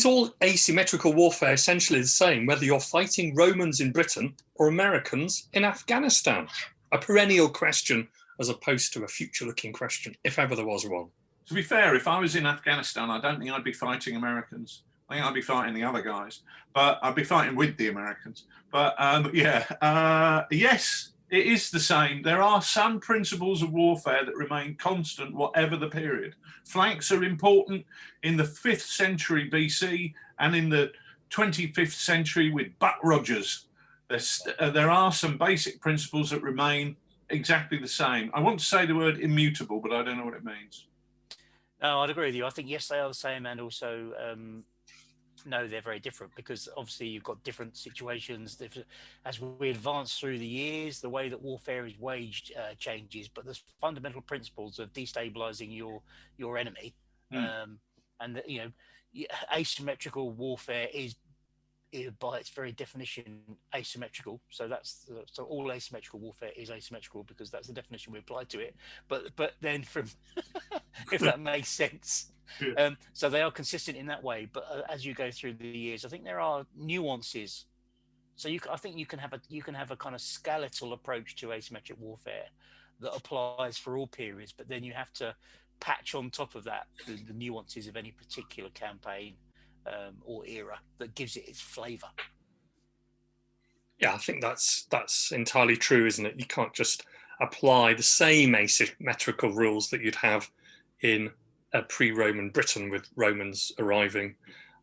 all asymmetrical warfare essentially the same, whether you're fighting Romans in Britain or Americans in Afghanistan? A perennial question as opposed to a future-looking question, if ever there was one. To be fair, if I was in Afghanistan, I don't think I'd be fighting Americans. I think I'd be fighting the other guys, but I'd be fighting with the Americans. But yes, it is the same. There are some principles of warfare that remain constant, whatever the period. Flanks are important in the 5th century BC and in the 25th century with Buck Rogers. There are some basic principles that remain exactly the same. I want to say the word immutable, but I don't know what it means. No, I'd agree with you. I think, yes, they are the same. And also, no, they're very different because obviously you've got different situations. As we advance through the years, the way that warfare is waged changes, but the fundamental principles of destabilizing your enemy and asymmetrical warfare is by its very definition asymmetrical. So so all asymmetrical warfare is asymmetrical because that's the definition we apply to it. But then from if that makes sense. Yeah. So they are consistent in that way. But as you go through the years, I think there are nuances. So I think you can have a kind of skeletal approach to asymmetric warfare that applies for all periods, but then you have to patch on top of that the nuances of any particular campaign or era that gives it its flavour. Yeah, I think that's entirely true, isn't it? You can't just apply the same asymmetrical rules that you'd have in a pre-Roman Britain with Romans arriving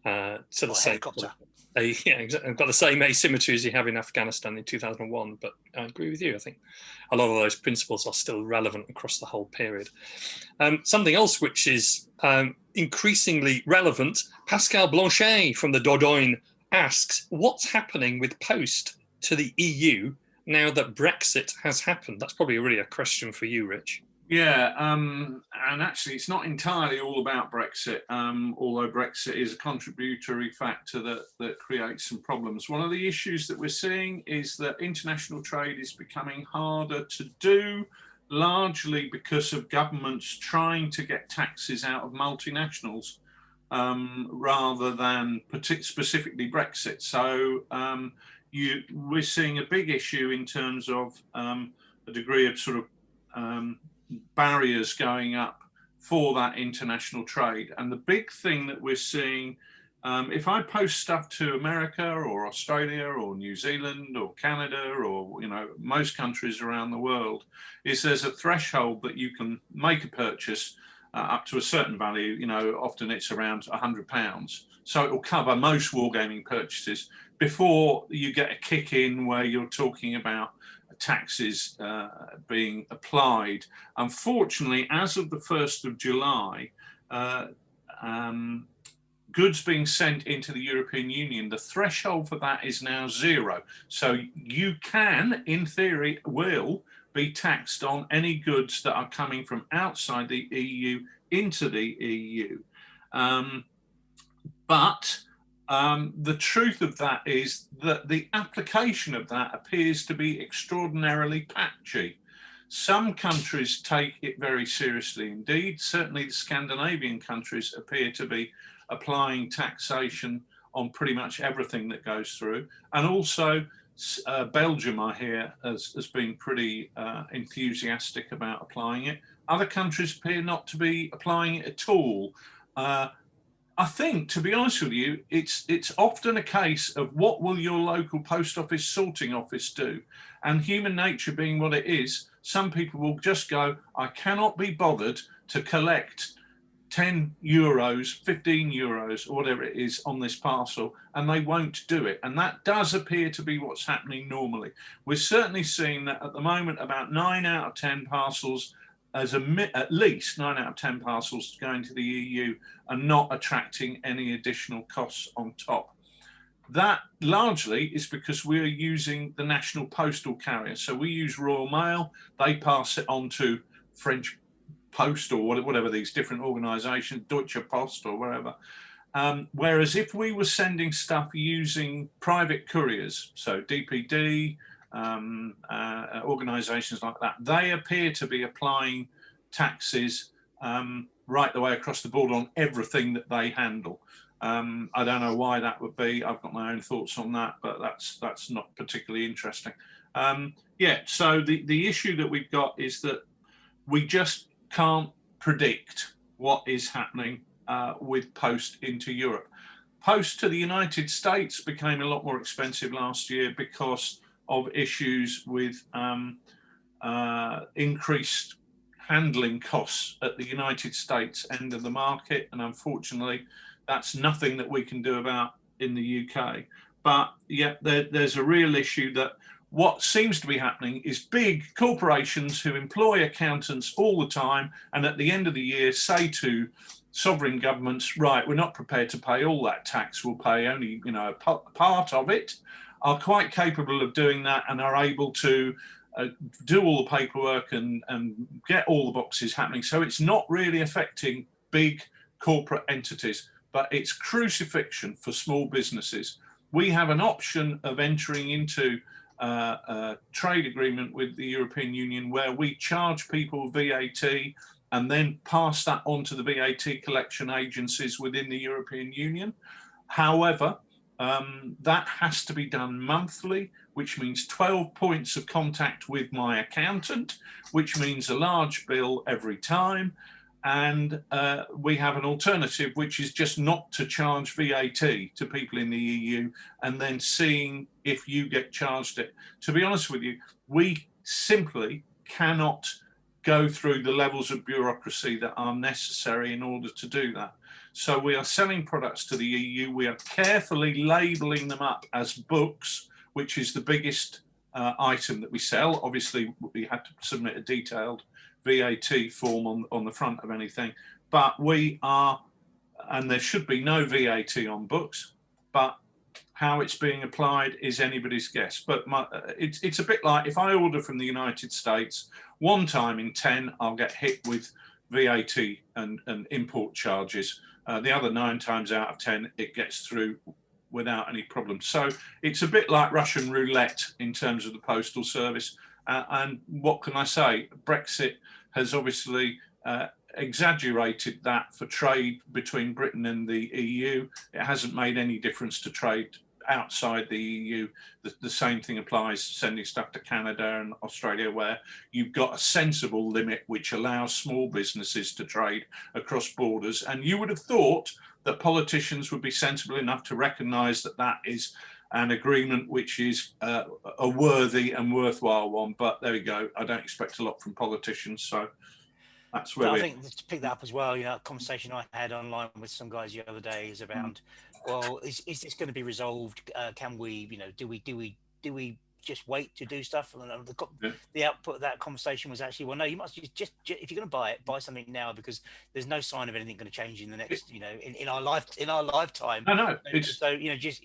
to the same helicopter. Exactly. Got the same asymmetry as you have in Afghanistan in 2001. But I agree with you. I think a lot of those principles are still relevant across the whole period. Something else which is increasingly relevant, Pascal Blanchet from the Dordogne asks, what's happening with Post to the EU now that Brexit has happened? That's probably really a question for you, Rich. Yeah, and actually it's not entirely all about Brexit, although Brexit is a contributory factor that creates some problems. One of the issues that we're seeing is that international trade is becoming harder to do, largely because of governments trying to get taxes out of multinationals rather than specifically Brexit. So we're seeing a big issue in terms of a degree of sort of barriers going up for that international trade. And the big thing that we're seeing, if I post stuff to America or Australia or New Zealand or Canada or most countries around the world, is there's a threshold that you can make a purchase up to a certain value. Often it's around £100, so it will cover most wargaming purchases before you get a kick in where you're talking about taxes being applied. Unfortunately, as of the 1st of July, goods being sent into the European Union, the threshold for that is now 0. So you can, in theory, will be taxed on any goods that are coming from outside the EU into the EU. But the truth of that is that the application of that appears to be extraordinarily patchy. Some countries take it very seriously indeed. Certainly the Scandinavian countries appear to be applying taxation on pretty much everything that goes through. And also Belgium, I hear, has been pretty enthusiastic about applying it. Other countries appear not to be applying it at all. I think, to be honest with you, it's often a case of what will your local post office sorting office do? And human nature being what it is, some people will just go, I cannot be bothered to collect 10 euros, 15 euros, or whatever it is on this parcel, and they won't do it. And that does appear to be what's happening normally. We're certainly seeing that at the moment about 9 out of 10 parcels, at least 9 out of 10 parcels going to the EU are not attracting any additional costs on top. That largely is because we're using the national postal carrier. So we use Royal Mail, they pass it on to French Post or whatever these different organisations, Deutsche Post or wherever. Whereas if we were sending stuff using private couriers, so DPD, organisations like that, they appear to be applying taxes right the way across the board on everything that they handle. I don't know why that would be. I've got my own thoughts on that, but that's not particularly interesting. So the issue that we've got is that we just can't predict what is happening with Post into Europe. Post to the United States became a lot more expensive last year because of issues with increased handling costs at the United States end of the market. And unfortunately, that's nothing that we can do about in the UK. But yeah, there's a real issue that what seems to be happening is big corporations who employ accountants all the time and at the end of the year say to sovereign governments, right, we're not prepared to pay all that tax, we'll pay only a part of it, are quite capable of doing that and are able to do all the paperwork and get all the boxes happening. So it's not really affecting big corporate entities, but it's crucifixion for small businesses. we have an option of entering into a trade agreement with the European Union where we charge people VAT and then pass that on to the VAT collection agencies within the European Union. However, that has to be done monthly, which means 12 points of contact with my accountant, which means a large bill every time. And we have an alternative, which is just not to charge VAT to people in the EU and then seeing if you get charged it. To be honest with you, we simply cannot go through the levels of bureaucracy that are necessary in order to do that. So we are selling products to the EU. We are carefully labeling them up as books, which is the biggest item that we sell. Obviously, we had to submit a detailed VAT form on the front of anything, but we are, and there should be no VAT on books, but how it's being applied is anybody's guess. But it's a bit like if I order from the United States, one time in 10, I'll get hit with VAT and import charges. The other 9 times out of 10, it gets through without any problem. So it's a bit like Russian roulette in terms of the postal service. And what can I say? Brexit has obviously exaggerated that for trade between Britain and the EU. It hasn't made any difference to trade outside the EU. The same thing applies sending stuff to Canada and Australia, where you've got a sensible limit which allows small businesses to trade across borders. And you would have thought that politicians would be sensible enough to recognise that that is an agreement which is a worthy and worthwhile one. But there we go. I don't expect a lot from politicians, so that's where I think to pick that up as well, you know, a conversation I had online with some guys the other day is around, well, is this going to be resolved? Can we, you know, do we just wait to do stuff? And the output of that conversation was actually, well, no, you must just if you're going to buy it, buy something now, because there's no sign of anything going to change in the next, you know, in our lifetime. I know. So you know, just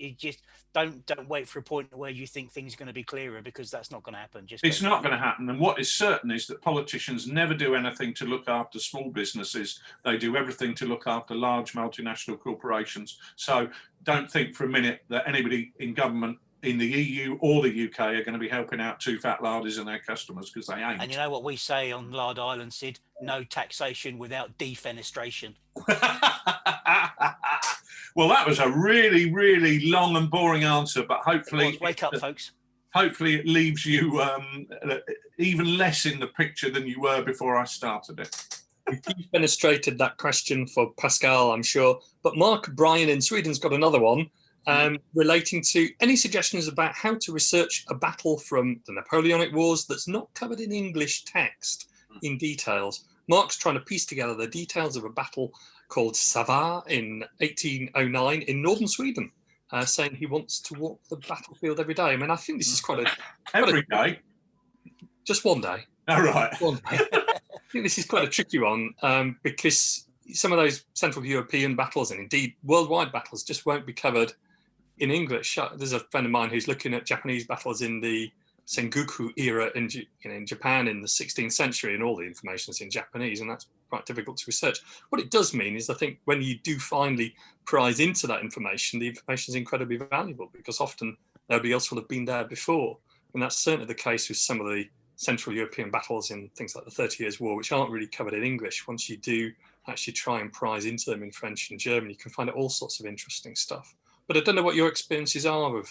don't wait for a point where you think things are going to be clearer, because that's not going to happen. It's not going to happen. And what is certain is that politicians never do anything to look after small businesses. They do everything to look after large multinational corporations. So don't think for a minute that anybody in government in the EU or the UK are going to be helping out TooFatLardies and their customers, because they ain't. And you know what we say on Lard Island, Sid? No taxation without defenestration. Well, that was a really, really long and boring answer, but hopefully... Wake up, folks. Hopefully it leaves you even less in the picture than you were before I started it. You defenestrated that question for Pascal, I'm sure. But Mark Bryan in Sweden's got another one. Relating to any suggestions about how to research a battle from the Napoleonic Wars that's not covered in English text in details. Mark's trying to piece together the details of a battle called Savar in 1809 in northern Sweden, saying he wants to walk the battlefield every day. I mean, I think this is quite Every day? Just one day. All right. One day. I think this is quite a tricky one because some of those Central European battles and indeed worldwide battles just won't be covered in English. There's a friend of mine who's looking at Japanese battles in the Sengoku era in Japan in the 16th century, and all the information is in Japanese, and that's quite difficult to research. What it does mean is, I think, when you do finally prise into that information, the information is incredibly valuable, because often nobody else will have been there before. And that's certainly the case with some of the Central European battles in things like the 30 Years' War, which aren't really covered in English. Once you do actually try and prise into them in French and German, you can find out all sorts of interesting stuff. But I don't know what your experiences are of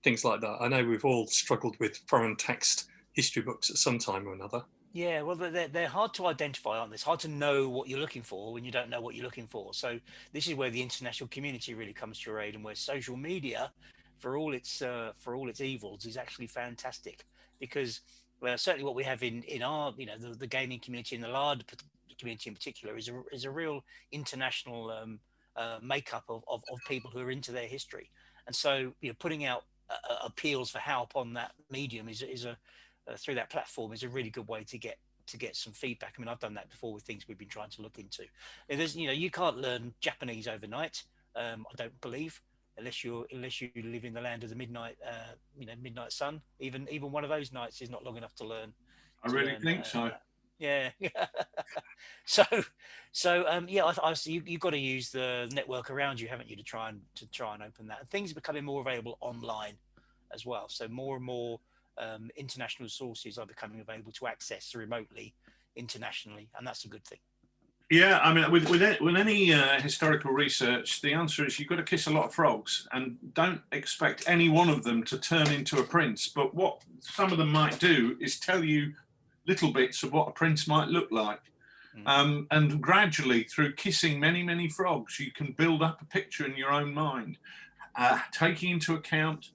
things like that. I know we've all struggled with foreign text history books at some time or another. Yeah, well, they're hard to identify, aren't they? It's hard to know what you're looking for when you don't know what you're looking for. So this is where the international community really comes to your aid, and where social media, for all its evils, is actually fantastic. Because certainly what we have in our, you know, the gaming community and the Lard community in particular is a real international makeup of people who are into their history. And so, you know, putting out appeals for help on that medium is through that platform is a really good way to get some feedback. I mean, I've done that before with things we've been trying to look into. And there's, you know, you can't learn Japanese overnight. I don't believe, unless you live in the land of the midnight sun. Even one of those nights is not long enough to learn. I really think so. Yeah. So yeah, I see you've got to use the network around you, haven't you, to try and open that. And things are becoming more available online as well. So more and more international sources are becoming available to access remotely internationally, and that's a good thing. Yeah, I mean, with any historical research, the answer is you've got to kiss a lot of frogs, and don't expect any one of them to turn into a prince. But what some of them might do is tell you little bits of what a prince might look like. And gradually, through kissing many, many frogs, you can build up a picture in your own mind, taking into account,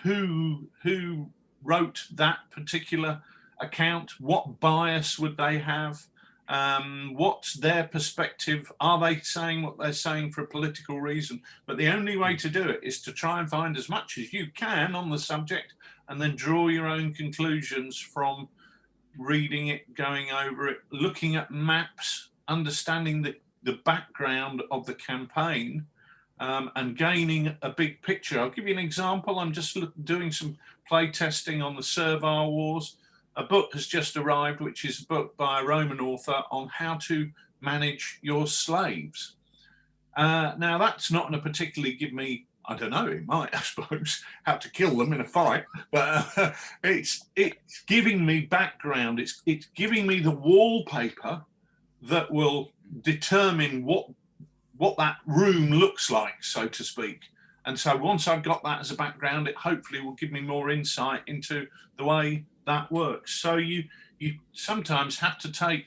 who wrote that particular account, what bias would they have, what's their perspective, are they saying what they're saying for a political reason? But the only way to do it is to try and find as much as you can on the subject, and then draw your own conclusions from reading it, going over it, looking at maps, understanding the background of the campaign, and gaining a big picture. I'll give you an example. I'm just doing some play testing on the Servile Wars. A book has just arrived, which is a book by a Roman author on how to manage your slaves. Now, that's not going to particularly give me, I don't know, it might, I suppose, how to kill them in a fight, but it's giving me background. It's giving me the wallpaper that will determine what that room looks like, so to speak. And so once I've got that as a background, it hopefully will give me more insight into the way that works. So you sometimes have to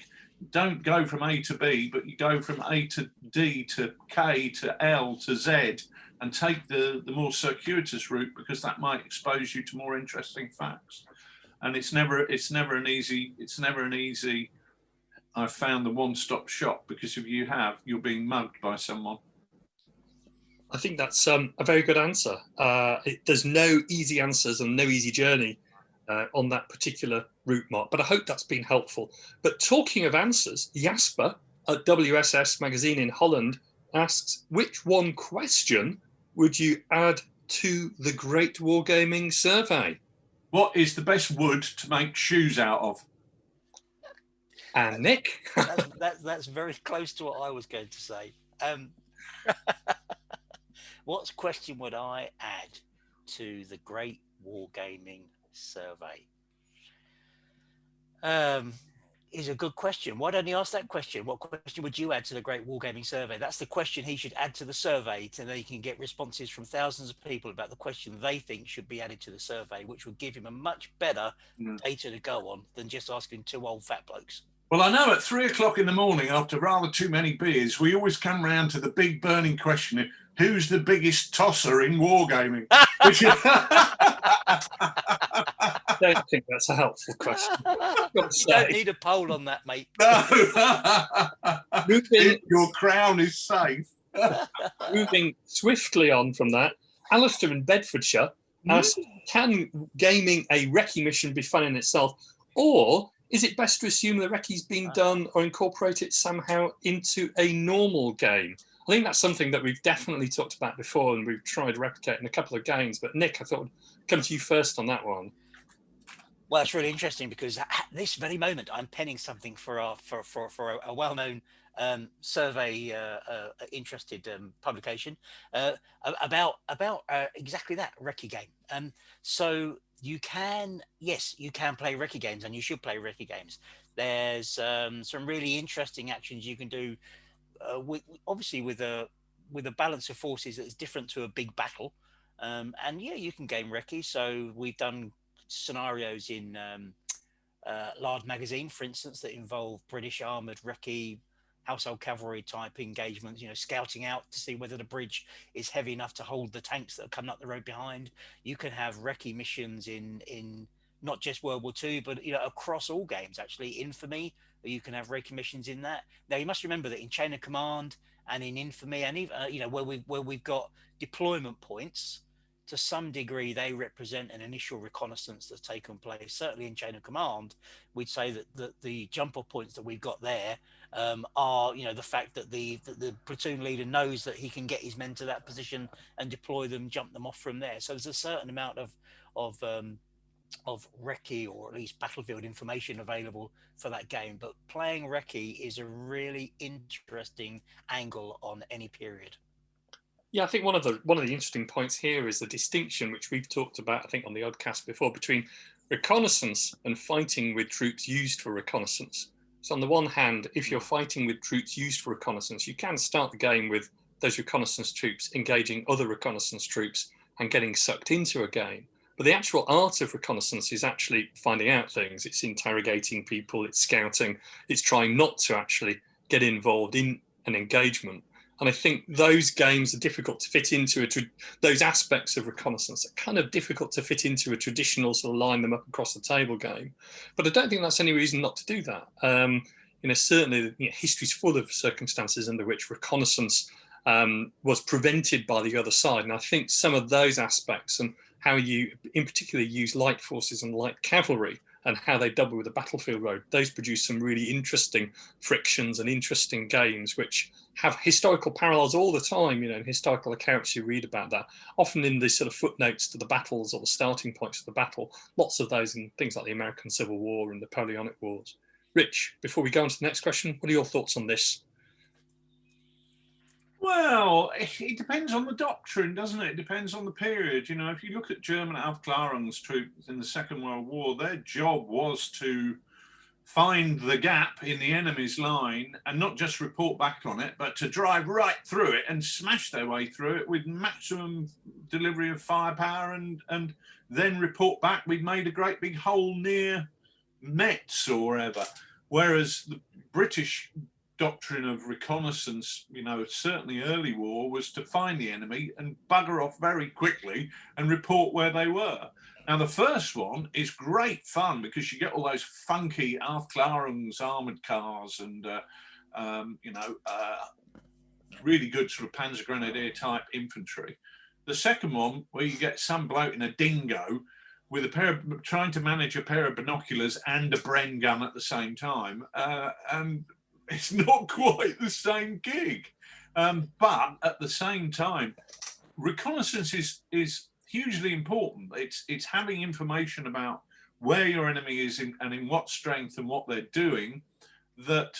don't go from A to B, but you go from A to D to K to L to Z, and take the more circuitous route, because that might expose you to more interesting facts. And it's never an easy I've found the one-stop shop, because if you're being mugged by someone. I think that's a very good answer. There's no easy answers and no easy journey on that particular route, Mark, but I hope that's been helpful. But talking of answers, Jasper at WSS Magazine in Holland asks, which one question would you add to the Great Wargaming Survey? What is the best wood to make shoes out of? And Nick? that's very close to what I was going to say. What question would I add to the Great Wargaming Survey? Is a good question. Why don't you ask that question? What question would you add to the Great Wargaming Survey? That's the question he should add to the survey, so that he can get responses from thousands of people about the question they think should be added to the survey, which would give him a much better data to go on than just asking two old fat blokes. Well, I know at 3 o'clock in the morning, after rather too many beers, we always come round to the big burning question: who's the biggest tosser in wargaming? Which is... I don't think that's a helpful question. You don't need a poll on that, mate. No. Your crown is safe. Moving swiftly on from that, Alistair in Bedfordshire asks, can gaming a recce mission be fun in itself, or is it best to assume the recce's being done or incorporate it somehow into a normal game? I think that's something that we've definitely talked about before, and we've tried to replicate in a couple of games. But Nick, I thought I'd come to you first on that one. Well, it's really interesting, because at this very moment, I'm penning something for a well-known survey interested publication about exactly that, recce game. So you can play recce games, and you should play recce games. There's some really interesting actions you can do, obviously with a balance of forces that's different to a big battle. And yeah, you can game recce. So we've done scenarios in Lard magazine, for instance, that involve British armoured recce, household cavalry type engagements, scouting out to see whether the bridge is heavy enough to hold the tanks that are coming up the road behind. You can have recce missions in not just World War II, but across all games, actually. Infamy, you can have recce missions in that. Now you must remember that in Chain of Command and in Infamy, and even where we've got deployment points, to some degree, they represent an initial reconnaissance that's taken place. Certainly in Chain of Command, we'd say that the jump-off points that we've got there are, the fact that the platoon leader knows that he can get his men to that position and deploy them, jump them off from there. So there's a certain amount of recce, or at least battlefield information available for that game. But playing recce is a really interesting angle on any period. Yeah, I think one of the interesting points here is the distinction, which we've talked about, I think, on the Oddcast before, between reconnaissance and fighting with troops used for reconnaissance. So on the one hand, if you're fighting with troops used for reconnaissance, you can start the game with those reconnaissance troops engaging other reconnaissance troops and getting sucked into a game. But the actual art of reconnaissance is actually finding out things. It's interrogating people, it's scouting, it's trying not to actually get involved in an engagement. And I think those games are difficult to fit into those aspects of reconnaissance are kind of difficult to fit into a traditional sort of line them up across the table game. But I don't think that's any reason not to do that. Certainly, history's full of circumstances under which reconnaissance was prevented by the other side. And I think some of those aspects and how you in particular use light forces and light cavalry and how they double with the battlefield road, those produce some really interesting frictions and interesting games which have historical parallels all the time, in historical accounts you read about that, often in the sort of footnotes to the battles or the starting points of the battle, lots of those in things like the American Civil War and Napoleonic Wars. Rich, before we go on to the next question, what are your thoughts on this? Well, it depends on the doctrine, doesn't it? It depends on the period. If you look at German Aufklärung's troops in the Second World War, their job was to find the gap in the enemy's line and not just report back on it, but to drive right through it and smash their way through it with maximum delivery of firepower and then report back, we've made a great big hole near Metz or wherever. Whereas the British doctrine of reconnaissance, certainly early war, was to find the enemy and bugger off very quickly and report where they were. Now, the first one is great fun because you get all those funky Aufklärungs armoured cars and, really good sort of Panzer Grenadier type infantry. The second one, where you get some bloke in a dingo with trying to manage a pair of binoculars and a Bren gun at the same time, and it's not quite the same gig. But at the same time, reconnaissance is hugely important. It's having information about where your enemy is and in what strength and what they're doing that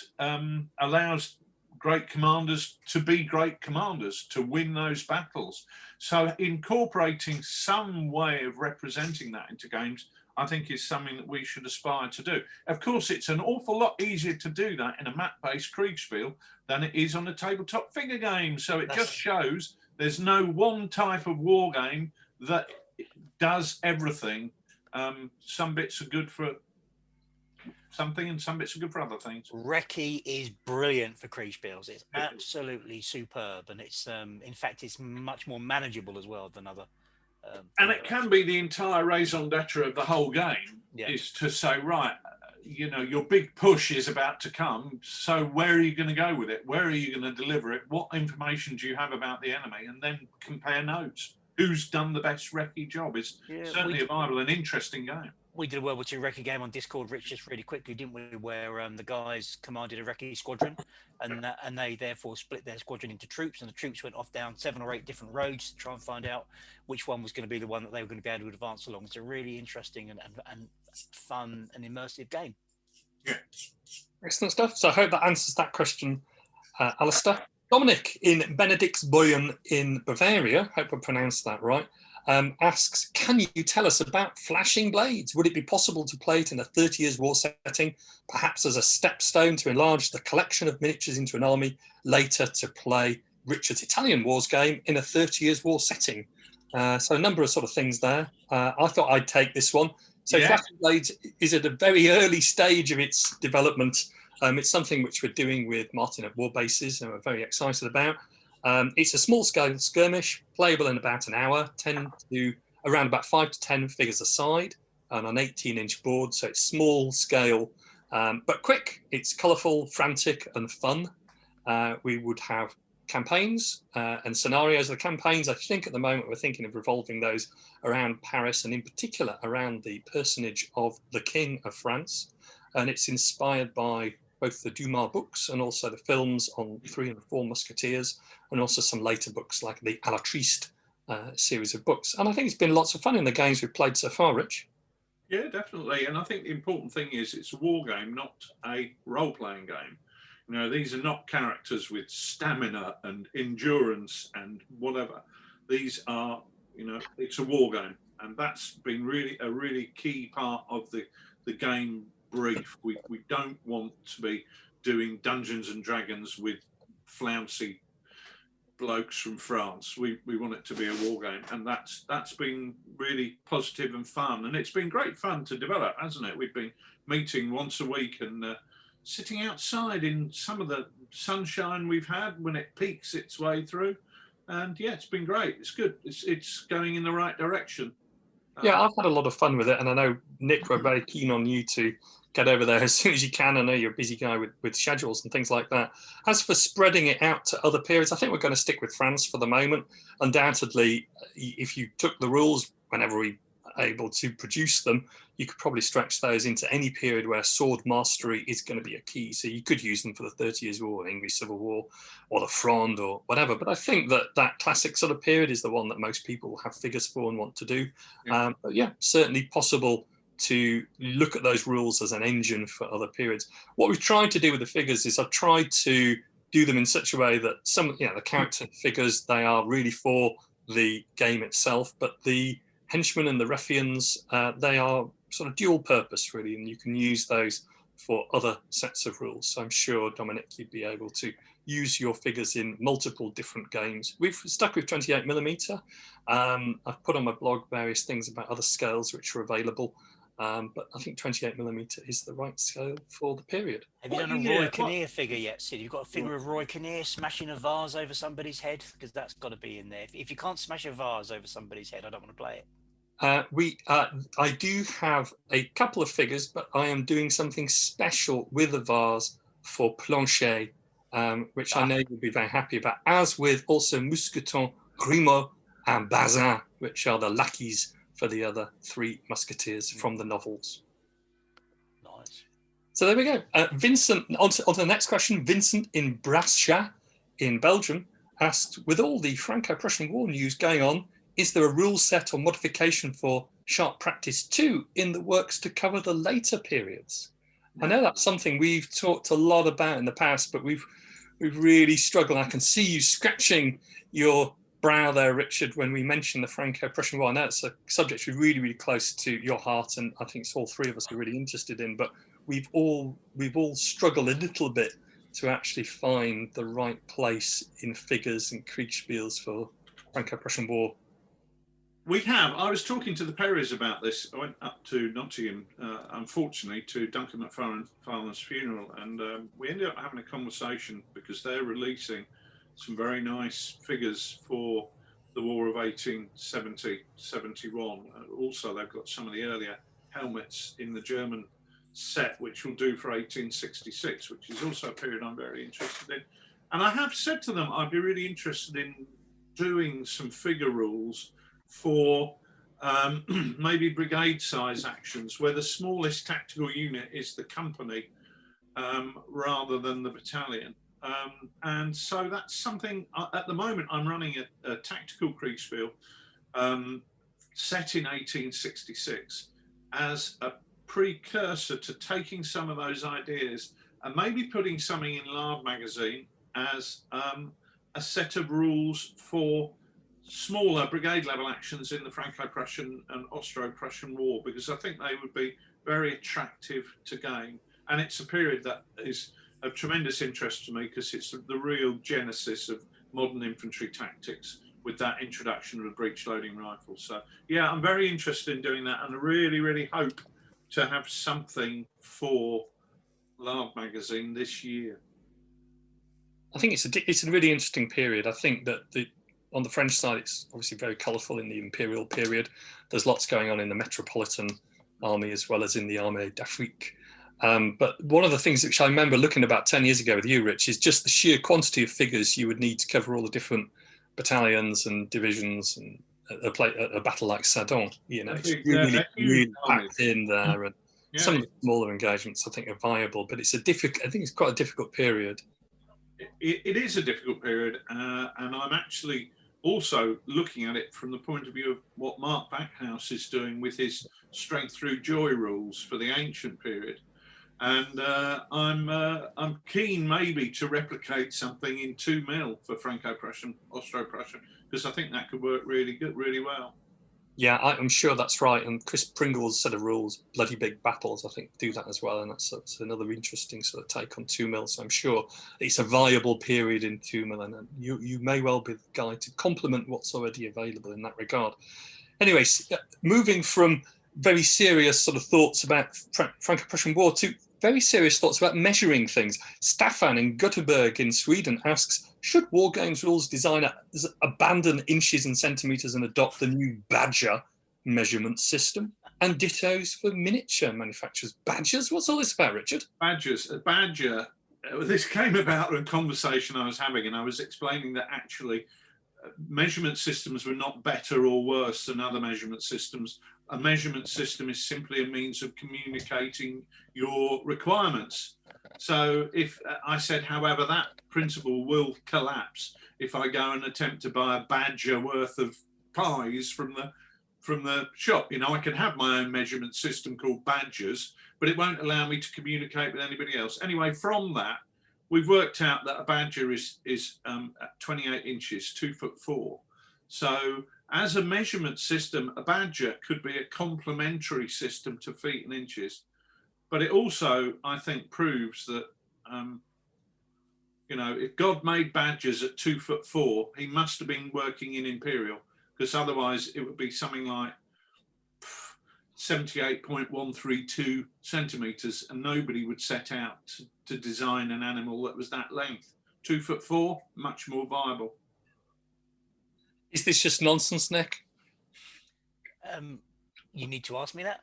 allows great commanders to be great commanders, to win those battles. So incorporating some way of representing that into games, I think, is something that we should aspire to do. Of course, it's an awful lot easier to do that in a map-based Kriegspiel than it is on a tabletop figure game. So it just shows there's no one type of war game that does everything. Some bits are good for something and some bits are good for other things. Recce is brilliant for Kriegspiels. It's absolutely superb, and it's in fact it's much more manageable as well than other. And it can be the entire raison d'etre of the whole game, is to say, right, your big push is about to come. So where are you going to go with it? Where are you going to deliver it? What information do you have about the enemy? And then compare notes. Who's done the best recce job is certainly a viable and interesting game. We did a World War II recce game on Discord, Rich, just really quickly, didn't we? Where the guys commanded a recce squadron, and they therefore split their squadron into troops, and the troops went off down 7 or 8 different roads to try and find out which one was going to be the one that they were going to be able to advance along. It's a really interesting and fun and immersive game. Yeah, excellent stuff. So I hope that answers that question, Alistair. Dominic in Benediktsboyen in Bavaria, hope I pronounced that right, asks, can you tell us about Flashing Blades? Would it be possible to play it in a 30 Years War setting, perhaps as a stepstone to enlarge the collection of miniatures into an army, later to play Richard's Italian Wars game in a 30 Years War setting? So a number of sort of things there. I thought I'd take this one. So Flashing Blades is at a very early stage of its development. It's something which we're doing with Martin at War Bases and we're very excited about. It's a small-scale skirmish, playable in about an hour, around about 5 to 10 figures a side, on an 18-inch board, so it's small-scale, but quick. It's colourful, frantic, and fun. We would have campaigns and scenarios. The campaigns, I think at the moment, we're thinking of revolving those around Paris, and in particular around the personage of the King of France. And it's inspired by both the Dumas books and also the films on 3 and the 4 Musketeers, and also some later books like the À la Triste series of books. And I think it's been lots of fun in the games we've played so far, Rich. Yeah, definitely. And I think the important thing is it's a war game, not a role-playing game. You know, these are not characters with stamina and endurance and whatever. These are, you know, it's a war game. And that's been really a really key part of the game brief. We don't want to be doing Dungeons and Dragons with flouncy blokes from France. We want it to be a war game, and that's been really positive and fun, and it's been great fun to develop, hasn't it? We've been meeting once a week and sitting outside in some of the sunshine we've had when it peeks its way through, and yeah, it's been great. It's good. It's going in the right direction. Yeah, I've had a lot of fun with it, and I know, Nick, we're very keen on you to get over there as soon as you can. I know you're a busy guy with schedules and things like that. As for spreading it out to other periods, I think we're going to stick with France for the moment. Undoubtedly, if you took the rules whenever we are able to produce them, you could probably stretch those into any period where sword mastery is going to be a key. So you could use them for the 30 Years' War, English Civil War, or the Fronde, or whatever. But I think that classic sort of period is the one that most people have figures for and want to do. Yeah. But yeah, certainly possible to look at those rules as an engine for other periods. What we've tried to do with the figures is I've tried to do them in such a way that some, you know, the character figures, they are really for the game itself, but the henchmen and the ruffians, they are sort of dual purpose, really, and you can use those for other sets of rules. So I'm sure, Dominic, you'd be able to use your figures in multiple different games. We've stuck with 28mm. I've put on my blog various things about other scales which are available, but I think 28mm is the right scale for the period. Have you done a Roy Kinnear figure yet, Sid? You've got a figure of Roy Kinnear smashing a vase over somebody's head? Because that's got to be in there. If you can't smash a vase over somebody's head, I don't want to play it. I do have a couple of figures, but I am doing something special with a vase for Planchet, which I know you'll be very happy about, as with also Mousqueton, Grimaud, and Bazin, which are the lackeys for the other three musketeers from the novels. Nice. So there we go. Vincent, on to the next question. Vincent in Brescia in Belgium asked, with all the Franco-Prussian War news going on, is there a rule set or modification for Sharp Practice 2 in the works to cover the later periods? I know that's something we've talked a lot about in the past, but we've really struggled. I can see you scratching your brow there, Richard, when we mentioned the Franco-Prussian War. I know it's a subject that's really, really close to your heart, and I think it's all three of us are really interested in, but we've all struggled a little bit to actually find the right place in figures and Kriegspiels for Franco-Prussian War. We have. I was talking to the Perrys about this. I went up to Nottingham, unfortunately, to Duncan McFarlane's funeral, and we ended up having a conversation because they're releasing some very nice figures for the War of 1870-71. Also, they've got some of the earlier helmets in the German set, which will do for 1866, which is also a period I'm very interested in. And I have said to them, I'd be really interested in doing some figure rules for maybe brigade size actions where the smallest tactical unit is the company rather than the battalion. And so that's something, at the moment I'm running a tactical Kriegspiel set in 1866 as a precursor to taking some of those ideas and maybe putting something in Lard magazine as a set of rules for smaller brigade level actions in the Franco-Prussian and Austro-Prussian War, because I think they would be very attractive to game. And it's a period that is of tremendous interest to me because it's the real genesis of modern infantry tactics with that introduction of a breech loading rifle. So yeah, I'm very interested in doing that and really, really hope to have something for Lard magazine this year. I think it's a really interesting period. I think that on the French side, it's obviously very colourful in the imperial period. There's lots going on in the Metropolitan Army as well as in the Armée d'Afrique. But one of the things which I remember looking about 10 years ago with you, Rich, is just the sheer quantity of figures you would need to cover all the different battalions and divisions and a battle like Sedan. You know, it's really packed in there, and some of the smaller engagements I think are viable, but it's I think it's quite a difficult period. It is a difficult period, and I'm actually also looking at it from the point of view of what Mark Backhouse is doing with his strength through joy rules for the ancient period. And I'm keen maybe to replicate something in 2 mil for Franco-Prussian, Austro-Prussian, because I think that could work really good, really well. Yeah, I'm sure that's right. And Chris Pringle's set of rules, Bloody Big Battles, I think, do that as well. And that's another interesting sort of take on 2 mil. So I'm sure it's a viable period in 2 mil. And you may well be the guy to complement what's already available in that regard. Anyways, moving from very serious sort of thoughts about Franco-Prussian War to very serious thoughts about measuring things. Staffan in Göteborg in Sweden asks, should war games rules designers abandon inches and centimetres and adopt the new Badger measurement system? And dittos for miniature manufacturers. Badgers? What's all this about, Richard? Badgers. A badger. This came about in a conversation I was having, and I was explaining that actually measurement systems were not better or worse than other measurement systems. A measurement system is simply a means of communicating your requirements. So if I said, however, that principle will collapse if I go and attempt to buy a badger worth of pies from the shop. You know, I can have my own measurement system called badgers, but it won't allow me to communicate with anybody else. Anyway, from that, we've worked out that a badger is 28 inches, 2'4". So as a measurement system, a badger could be a complementary system to feet and inches. But it also, I think, proves that, you know, if God made badgers at 2'4", he must have been working in imperial, because otherwise it would be something like 78.132 centimeters, and nobody would set out to design an animal that was that length. 2'4", much more viable. Is this just nonsense, Nick? You need to ask me that.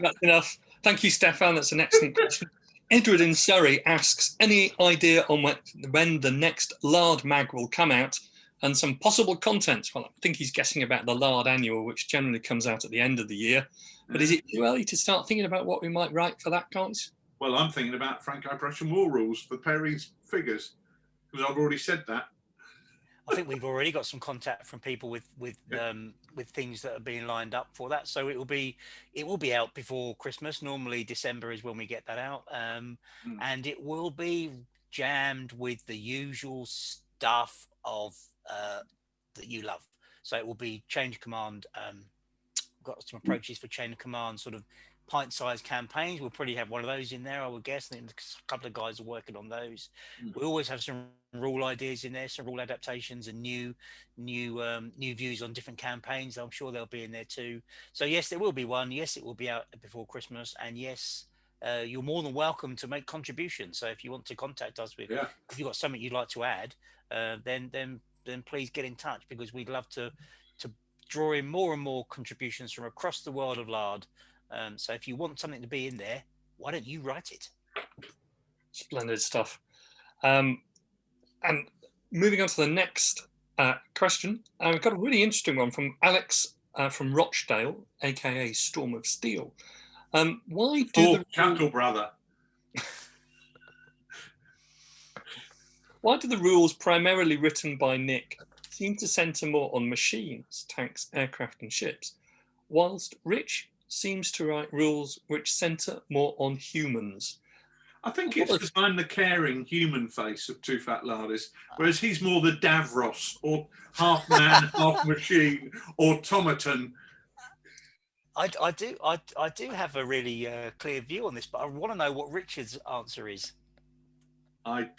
That's enough. Thank you, Stefan. That's an excellent question. Edward in Surrey asks, any idea on when the next Lard mag will come out and some possible contents? Well, I think he's guessing about the Lard annual, which generally comes out at the end of the year. But is it too early to start thinking about what we might write for that, guys? Well, I'm thinking about Franco-Prussian War rules for Perry's figures, because I've already said that. I think we've already got some contact from people with things that are being lined up for that. So it will be out before Christmas. Normally December is when we get that out, and it will be jammed with the usual stuff of that you love. So it will be chain of command. Got some approaches for chain of command, sort of pint-sized campaigns. We'll probably have one of those in there, I would guess. I think a couple of guys are working on those. We always have some rule ideas in there, some rule adaptations and new views on different campaigns. I'm sure they'll be in there too. So yes, there will be one. Yes, it will be out before Christmas, and yes, you're more than welcome to make contributions. So if you want to contact us with, if you've got something you'd like to add, then please get in touch, because we'd love to draw in more and more contributions from across the world of Lard. So if you want something to be in there, why don't you write it? Splendid stuff. And moving on to the next question, we've got a really interesting one from Alex from Rochdale, aka Storm of Steel. Why do Capital brother? Why do the rules primarily written by Nick seem to centre more on machines, tanks, aircraft, and ships, whilst Rich seems to write rules which centre more on humans? I think it's because I'm the caring human face of TooFatLardies, whereas he's more the Davros, or half man, half machine, automaton. I do have a really clear view on this, but I want to know what Richard's answer is. I'd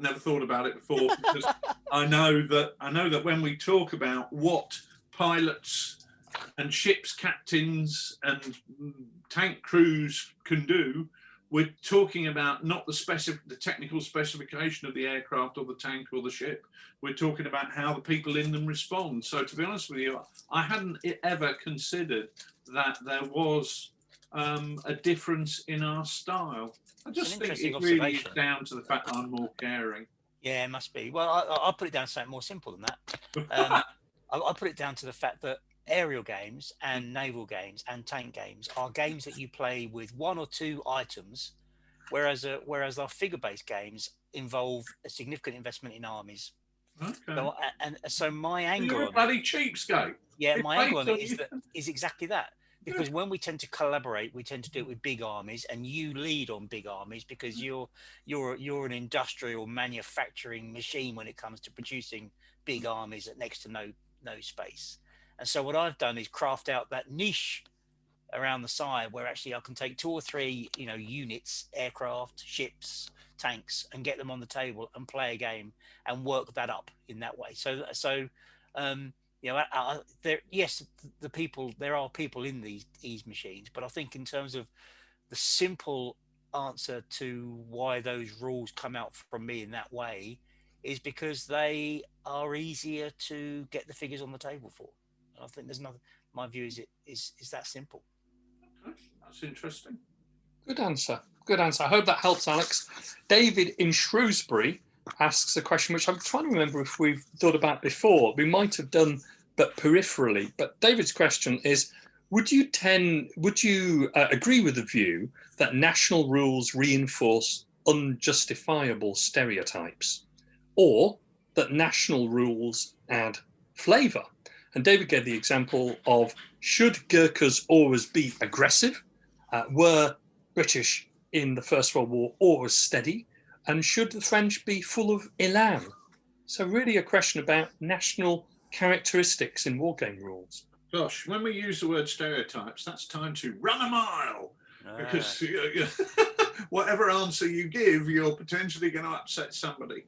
never thought about it before, because I know that when we talk about what pilots and ships captains and tank crews can do, we're talking about not the technical specification of the aircraft or the tank or the ship. We're talking about how the people in them respond. So to be honest with you, I hadn't ever considered that there was a difference in our style. I just think it really is down to the fact that I'm more caring. Yeah, it must be. Well, I'll put it down to something more simple than that. I'll put it down to the fact that aerial games and naval games and tank games are games that you play with one or two items, whereas our figure-based games involve a significant investment in armies Okay. So my angle You're a on it, bloody cheapskate. yeah, It my angle on based it on is you. that is exactly that. Because when we tend to collaborate, we tend to do it with big armies, and you lead on big armies because you're an industrial manufacturing machine when it comes to producing big armies at next to no space. And so what I've done is craft out that niche around the side where actually I can take 2 or 3, units, aircraft, ships, tanks, and get them on the table and play a game and work that up in that way. Um, yes, there are people in these machines, but I think in terms of the simple answer to why those rules come out from me in that way is because they are easier to get the figures on the table for. And I think there's nothing. My view is that simple. That's interesting. Good answer. Good answer. I hope that helps, Alex. David in Shrewsbury asks a question which I'm trying to remember if we've thought about before. We might have done, but peripherally. But David's question is, would you agree with the view that national rules reinforce unjustifiable stereotypes, or that national rules add flavour? And David gave the example of, should Gurkhas always be aggressive? Were British in the First World War always steady? And should the French be full of élan? So really a question about national characteristics in wargame rules. Gosh, when we use the word stereotypes, that's time to run a mile. Because whatever answer you give, you're potentially going to upset somebody.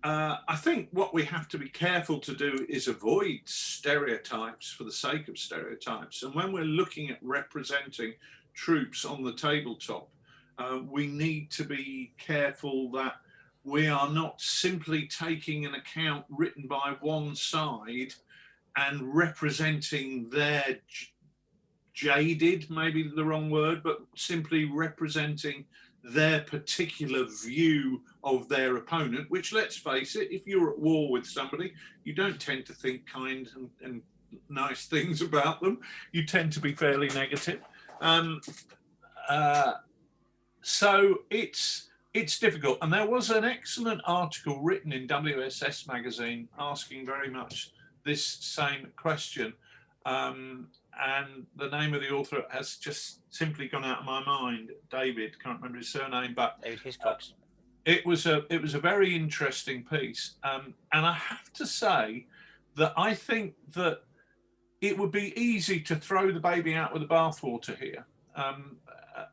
I think what we have to be careful to do is avoid stereotypes for the sake of stereotypes. And when we're looking at representing troops on the tabletop, we need to be careful that we are not simply taking an account written by one side and representing their jaded, maybe the wrong word, but simply representing their particular view of their opponent, which, let's face it, if you're at war with somebody, you don't tend to think kind and nice things about them. You tend to be fairly negative. So it's difficult. And there was an excellent article written in WSS magazine asking very much this same question. And the name of the author has just simply gone out of my mind. David, can't remember his surname, but David Hiscox. It was a very interesting piece. And I have to say that I think that it would be easy to throw the baby out with the bathwater here.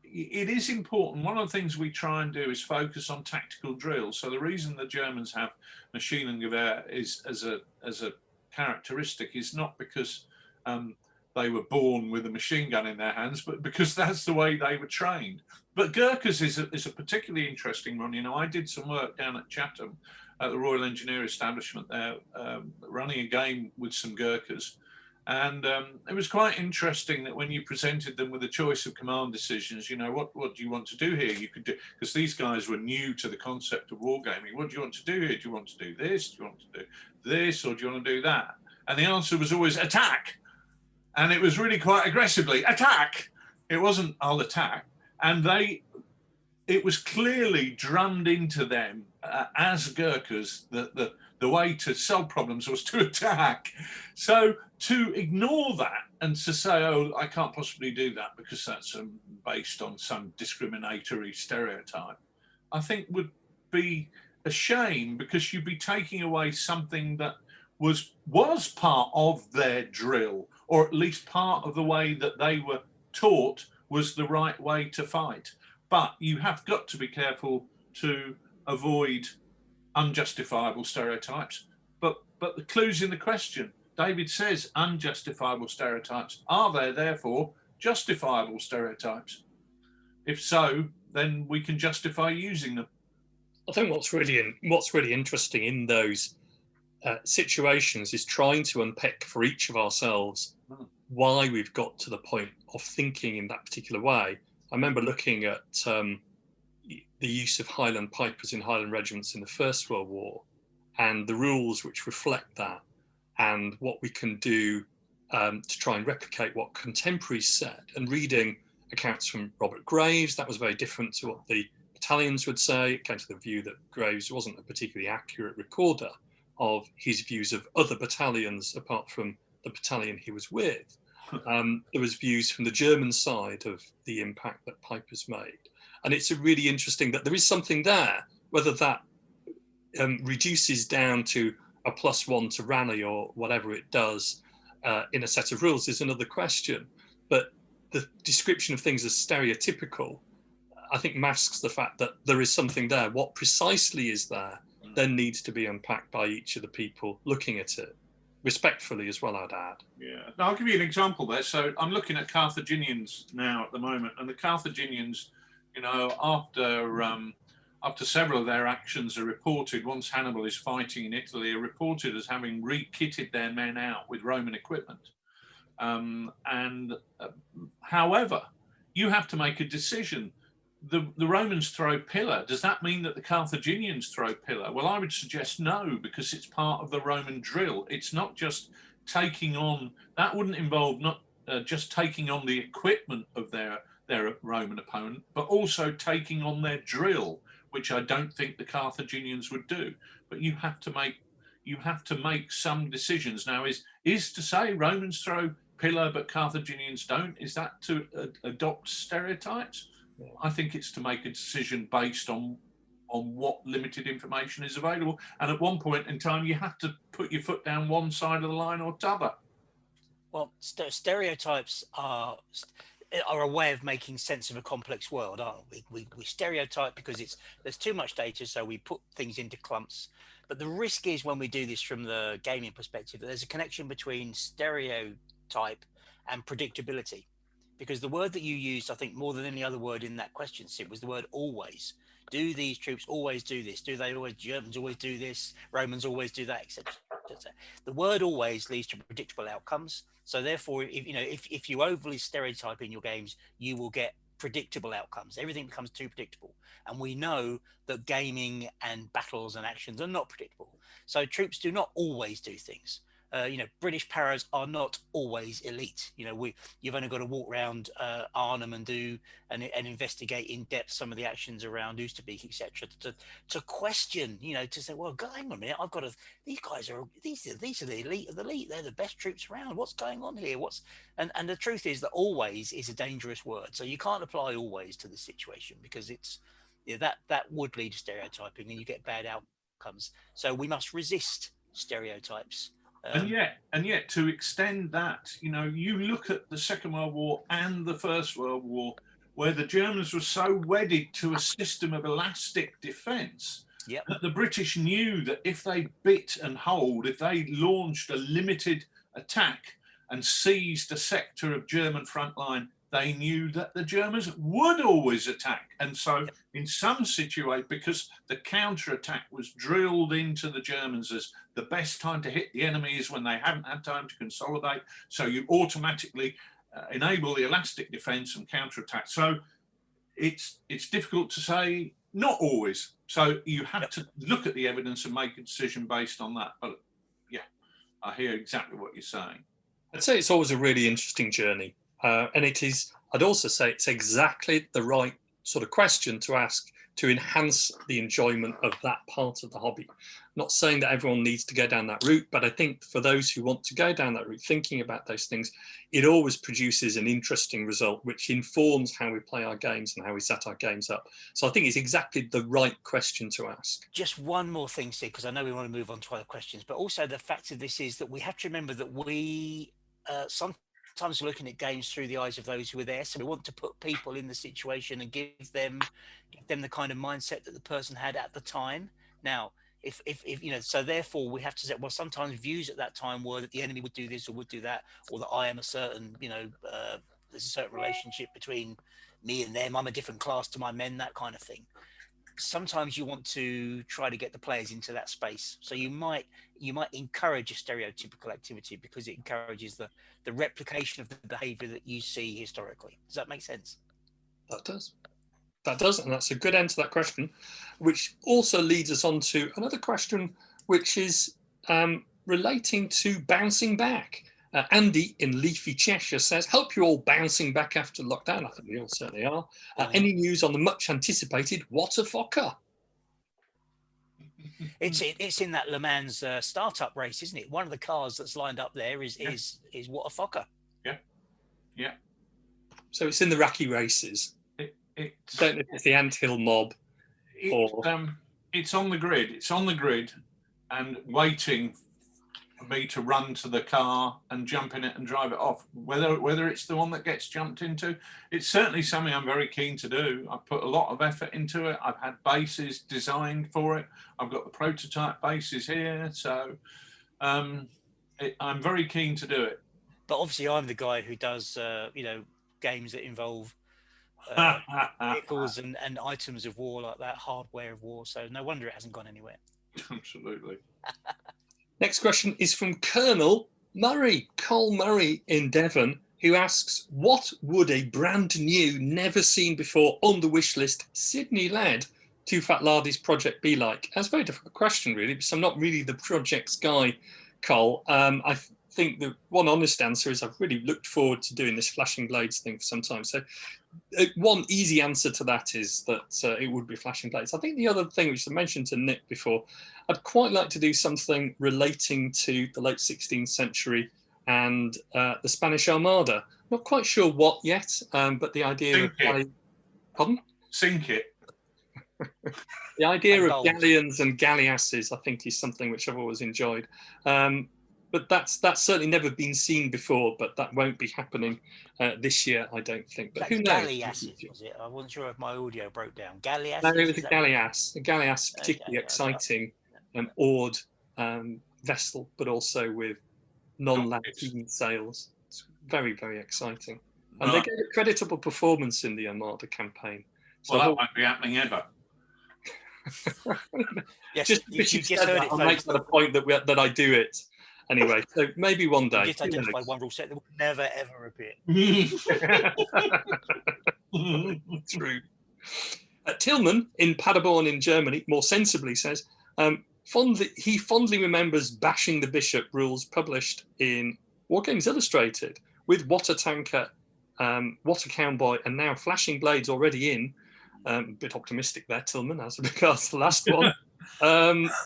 It is important. One of the things we try and do is focus on tactical drills. So the reason the Germans have machine and gewehr is as a characteristic is not because they were born with a machine gun in their hands, but because that's the way they were trained. But Gurkhas is a particularly interesting one. I did some work down at Chatham at the Royal Engineer establishment there, running a game with some Gurkhas. And it was quite interesting that when you presented them with a choice of command decisions, what do you want to do here? You could do, because these guys were new to the concept of wargaming. What do you want to do here? Do you want to do this? Do you want to do this? Or do you want to do that? And the answer was always attack. And it was really quite aggressively, attack. It wasn't, I'll attack. And it was clearly drummed into them as Gurkhas that the way to solve problems was to attack. So to ignore that and to say, oh, I can't possibly do that because that's based on some discriminatory stereotype, I think would be a shame, because you'd be taking away something that was part of their drill, or at least part of the way that they were taught was the right way to fight. But you have got to be careful to avoid unjustifiable stereotypes. But the clue's in the question. David says unjustifiable stereotypes. Are there therefore justifiable stereotypes? If so, then we can justify using them. I think what's really interesting in those situations is trying to unpick for each of ourselves why we've got to the point of thinking in that particular way. I remember looking at the use of Highland pipers in Highland regiments in the First World War, and the rules which reflect that, and what we can do to try and replicate what contemporaries said. And reading accounts from Robert Graves, that was very different to what the battalions would say. It came to the view that Graves wasn't a particularly accurate recorder of his views of other battalions apart from the battalion he was with. There was views from the German side of the impact that Piper's made. And it's really interesting that there is something there. Whether that reduces down to a +1 to rally or whatever it does in a set of rules is another question. But the description of things as stereotypical, I think, masks the fact that there is something there. What precisely is there then needs to be unpacked by each of the people looking at it, respectfully as well, I'd add. Yeah, now, I'll give you an example there. So I'm looking at Carthaginians now at the moment, and the Carthaginians, you know, after several of their actions are reported, once Hannibal is fighting in Italy, are reported as having re-kitted their men out with Roman equipment. However, you have to make a decision. The Romans throw pillar. Does that mean that the Carthaginians throw pillar? Well, I would suggest no, because it's part of the Roman drill. It's not just taking on, that wouldn't involve not just taking on the equipment of their Roman opponent, but also taking on their drill, which I don't think the Carthaginians would do. But you have to make some decisions. Now, is to say Romans throw pillar but Carthaginians don't, is that to adopt stereotypes? I think it's to make a decision based on what limited information is available. And at one point in time, you have to put your foot down one side of the line or t'other. Well, stereotypes are a way of making sense of a complex world, aren't we? We stereotype because there's too much data, so we put things into clumps. But the risk is, when we do this from the gaming perspective, that there's a connection between stereotype and predictability. Because the word that you used, I think, more than any other word in that question, Sid, was the word always. Do these troops always do this? Do they always, Germans always do this? Romans always do that, etc. The word always leads to predictable outcomes. So therefore, if you overly stereotype in your games, you will get predictable outcomes. Everything becomes too predictable. And we know that gaming and battles and actions are not predictable. So troops do not always do things. British paras are not always elite. You've only got to walk around Arnhem and investigate in depth some of the actions around Oosterbeek, etc. To question, to say, well, hang on a minute, these are the elite of the elite. They're the best troops around. What's going on here? And the truth is that always is a dangerous word. So you can't apply always to the situation, because that would lead to stereotyping and you get bad outcomes. So we must resist stereotypes. And yet, to extend that, you look at the Second World War and the First World War, where the Germans were so wedded to a system of elastic defence that the British knew that if they bit and hold, if they launched a limited attack and seized a sector of German front line, they knew that the Germans would always attack. And so in some situation, because the counterattack was drilled into the Germans as the best time to hit the enemy is when they haven't had time to consolidate. So you automatically enable the elastic defense and counterattack. So it's difficult to say, not always. So you have to look at the evidence and make a decision based on that. But yeah, I hear exactly what you're saying. I'd say it's always a really interesting journey. And I'd also say it's exactly the right sort of question to ask to enhance the enjoyment of that part of the hobby. Not saying that everyone needs to go down that route, but I think for those who want to go down that route, thinking about those things, it always produces an interesting result, which informs how we play our games and how we set our games up. So I think it's exactly the right question to ask. Just one more thing, Sid, because I know we want to move on to other questions, but also the fact of this is that we have to remember that we sometimes looking at games through the eyes of those who were there. So we want to put people in the situation and give them the kind of mindset that the person had at the time. Now, if so therefore we have to say, well, sometimes views at that time were that the enemy would do this or would do that, or that I am a certain, there's a certain relationship between me and them. I'm a different class to my men, that kind of thing. Sometimes you want to try to get the players into that space. So you might encourage a stereotypical activity because it encourages the replication of the behavior that you see historically. Does that make sense? That does. And that's a good end to that question, which also leads us on to another question, which is relating to bouncing back. Andy in Leafy Cheshire says, hope you're all bouncing back after lockdown. I think we all certainly are. Any news on the much anticipated Waterfocker? It's in that Le Mans startup race, isn't it? One of the cars that's lined up there is Waterfocker. Yeah. So it's in the Racky races. Don't know if it's the Anthill mob. It's on the grid. It's on the grid and waiting for me to run to the car and jump in it and drive it off. Whether it's the one that gets jumped into, it's certainly something I'm very keen to do. I've put a lot of effort into it. I've had bases designed for it. I've got the prototype bases here. So I'm very keen to do it. But obviously I'm the guy who does, games that involve vehicles and items of war like that, hardware of war. So no wonder it hasn't gone anywhere. Absolutely. Next question is from Colonel Murray, Cole Murray in Devon, who asks, what would a brand new, never seen before on the wish list Sydney-led TooFatLardies project be like? That's a very difficult question, really, because I'm not really the projects guy, Cole. I think the one honest answer is I've really looked forward to doing this Flashing Blades thing for some time. So one easy answer to that is that it would be Flashing Blades. I think the other thing, which I mentioned to Nick before, I'd quite like to do something relating to the late 16th century and the Spanish Armada. Not quite sure what yet, but the idea Pardon? Sink it. The idea of galleons and galleasses, I think, is something which I've always enjoyed. But that's certainly never been seen before, but that won't be happening this year, I don't think. But who knows? Galleasses, was it? I wasn't sure if my audio broke down. Galleasses? No, it was a galleass. A galleass is particularly exciting, oared vessel, but also with non-lateen sails. It's very, very exciting. And they gave a creditable performance in the Armada campaign. So that won't be happening ever. Yes, just because you said that, I make that a point that I do it. Anyway, so maybe one day. Just identify one rule set that will never, ever appear. True. Tillman in Paderborn in Germany, more sensibly, says, he fondly remembers Bashing the Bishop rules published in War Games Illustrated with Water Tanker, Water Cowboy, and now Flashing Blades already in. A bit optimistic there, Tillman, as regards the last one.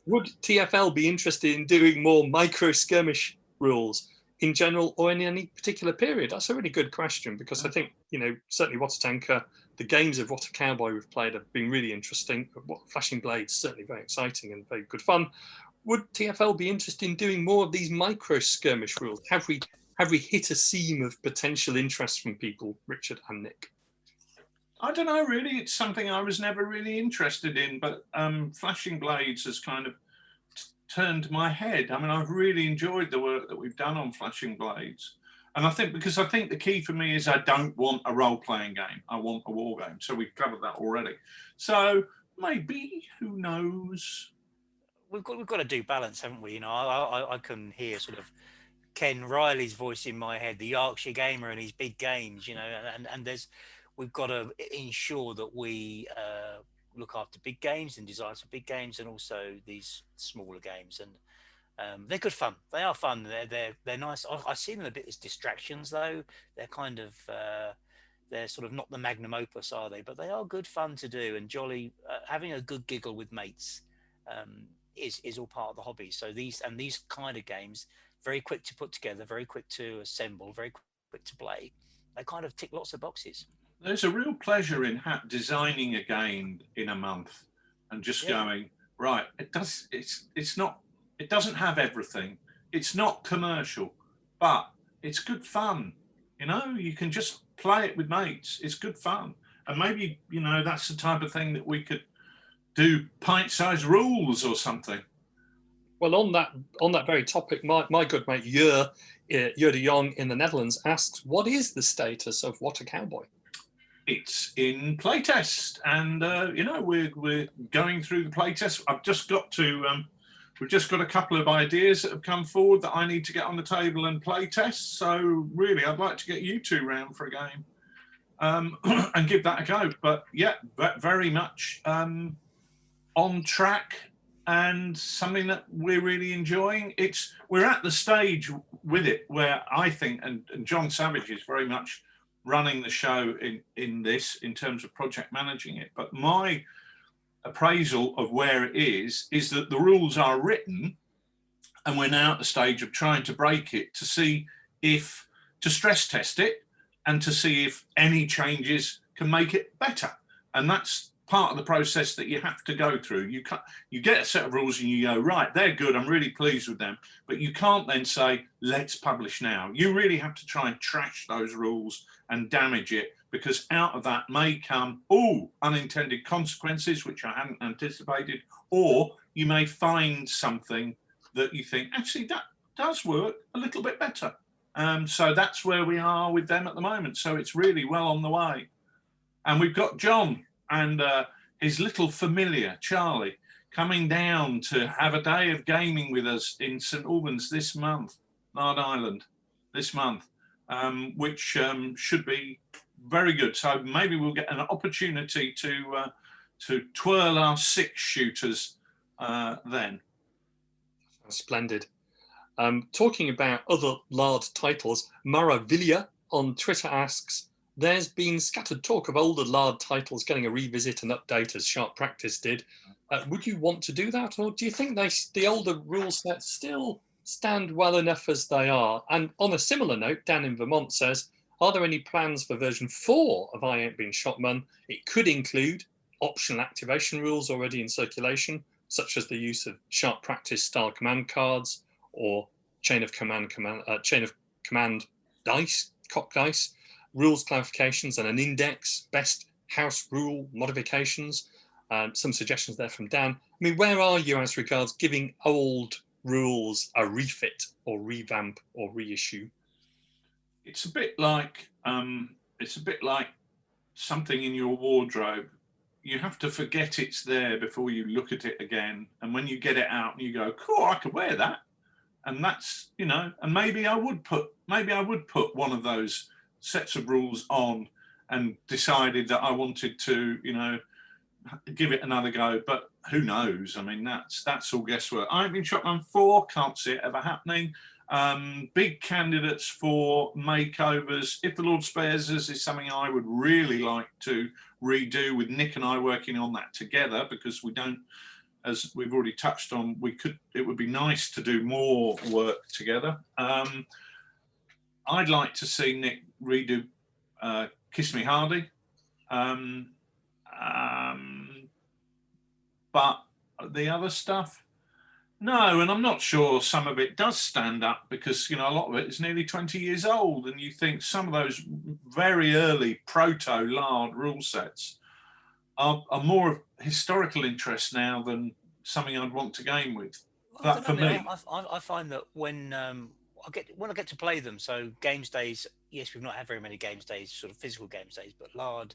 Would TFL be interested in doing more micro skirmish rules in general or in any particular period? That's a really good question, because I think, certainly Water Tanker, the games of Water Cowboy we've played have been really interesting. Flashing Blades, certainly very exciting and very good fun. Would TFL be interested in doing more of these micro skirmish rules? Have we hit a seam of potential interest from people, Richard and Nick? I don't know, really. It's something I was never really interested in, but Flashing Blades has kind of turned my head. I mean, I've really enjoyed the work that we've done on Flashing Blades. And I think the key for me is I don't want a role-playing game. I want a war game. So we've covered that already. So maybe, who knows? We've got to do balance, haven't we? I can hear sort of Ken Riley's voice in my head, the Yorkshire gamer and his big games, and we've got to ensure that we look after big games and design for big games, and also these smaller games. And they're good fun. They are fun. They're nice. I see them a bit as distractions, though. They're kind of they're sort of not the magnum opus, are they? But they are good fun to do and jolly. Having a good giggle with mates is all part of the hobby. So these kind of games, very quick to put together, very quick to assemble, very quick to play. They kind of tick lots of boxes. There's a real pleasure in designing a game in a month and just going, right, it doesn't have everything. It's not commercial, but it's good fun. You can just play it with mates. It's good fun. And maybe, that's the type of thing that we could do pint-sized rules or something. Well, on that very topic, my good mate Jur de Jong in the Netherlands asks, what is the status of Water Cowboy? It's in playtest, and we're going through the playtest. We've just got a couple of ideas that have come forward that I need to get on the table and playtest. So really, I'd like to get you two round for a game and give that a go. But yeah, very much on track and something that we're really enjoying. We're at the stage with it where I think, and John Savage is very much running the show in this in terms of project managing it. But my appraisal of where it is that the rules are written, and we're now at the stage of trying to break it to see to stress test it and to see if any changes can make it better. And that's part of the process that you have to go through. You get a set of rules and you go, right, they're good, I'm really pleased with them, but you can't then say, let's publish now. You really have to try and trash those rules and damage it, because out of that may come unintended consequences which I hadn't anticipated, or you may find something that you think actually that does work a little bit better. So that's where we are with them at the moment. So it's really well on the way. And we've got John and his little familiar, Charlie, coming down to have a day of gaming with us in St Albans this month, Lard Island, this month, which should be very good. So maybe we'll get an opportunity to twirl our 6-shooters then. Splendid. Talking about other Lard titles, Mara Villia on Twitter asks, there's been scattered talk of older Lard titles getting a revisit and update as Sharp Practice did. Would you want to do that, or do you think the older rule sets still stand well enough as they are? And on a similar note, Dan in Vermont says, are there any plans for version 4 of I Ain't Been Shotman? It could include optional activation rules already in circulation, such as the use of Sharp Practice style command cards or chain of command dice, cock dice, rules clarifications and an index, best house rule modifications. Some suggestions there from Dan. I mean, where are you as regards giving old rules a refit or revamp or reissue? It's a bit like something in your wardrobe. You have to forget it's there before you look at it again. And when you get it out and you go, cool, I could wear that. And that's, and maybe I would put one of those sets of rules on and decided that I wanted to, give it another go. But who knows? I mean, that's all guesswork. I Ain't Been Shotman 4, can't see it ever happening. Big candidates for makeovers. If the Lord Spares Us is something I would really like to redo, with Nick and I working on that together, because we don't, as we've already touched on, it would be nice to do more work together. I'd like to see Nick redo Kiss Me Hardy. But the other stuff, no, and I'm not sure some of it does stand up, because a lot of it is nearly 20 years old, and you think some of those very early proto-Lard rule sets are more of historical interest now than something I'd want to game with. But for me, I find that when I get to play them, so games days, yes, we've not had very many games days, sort of physical games days, but Lard,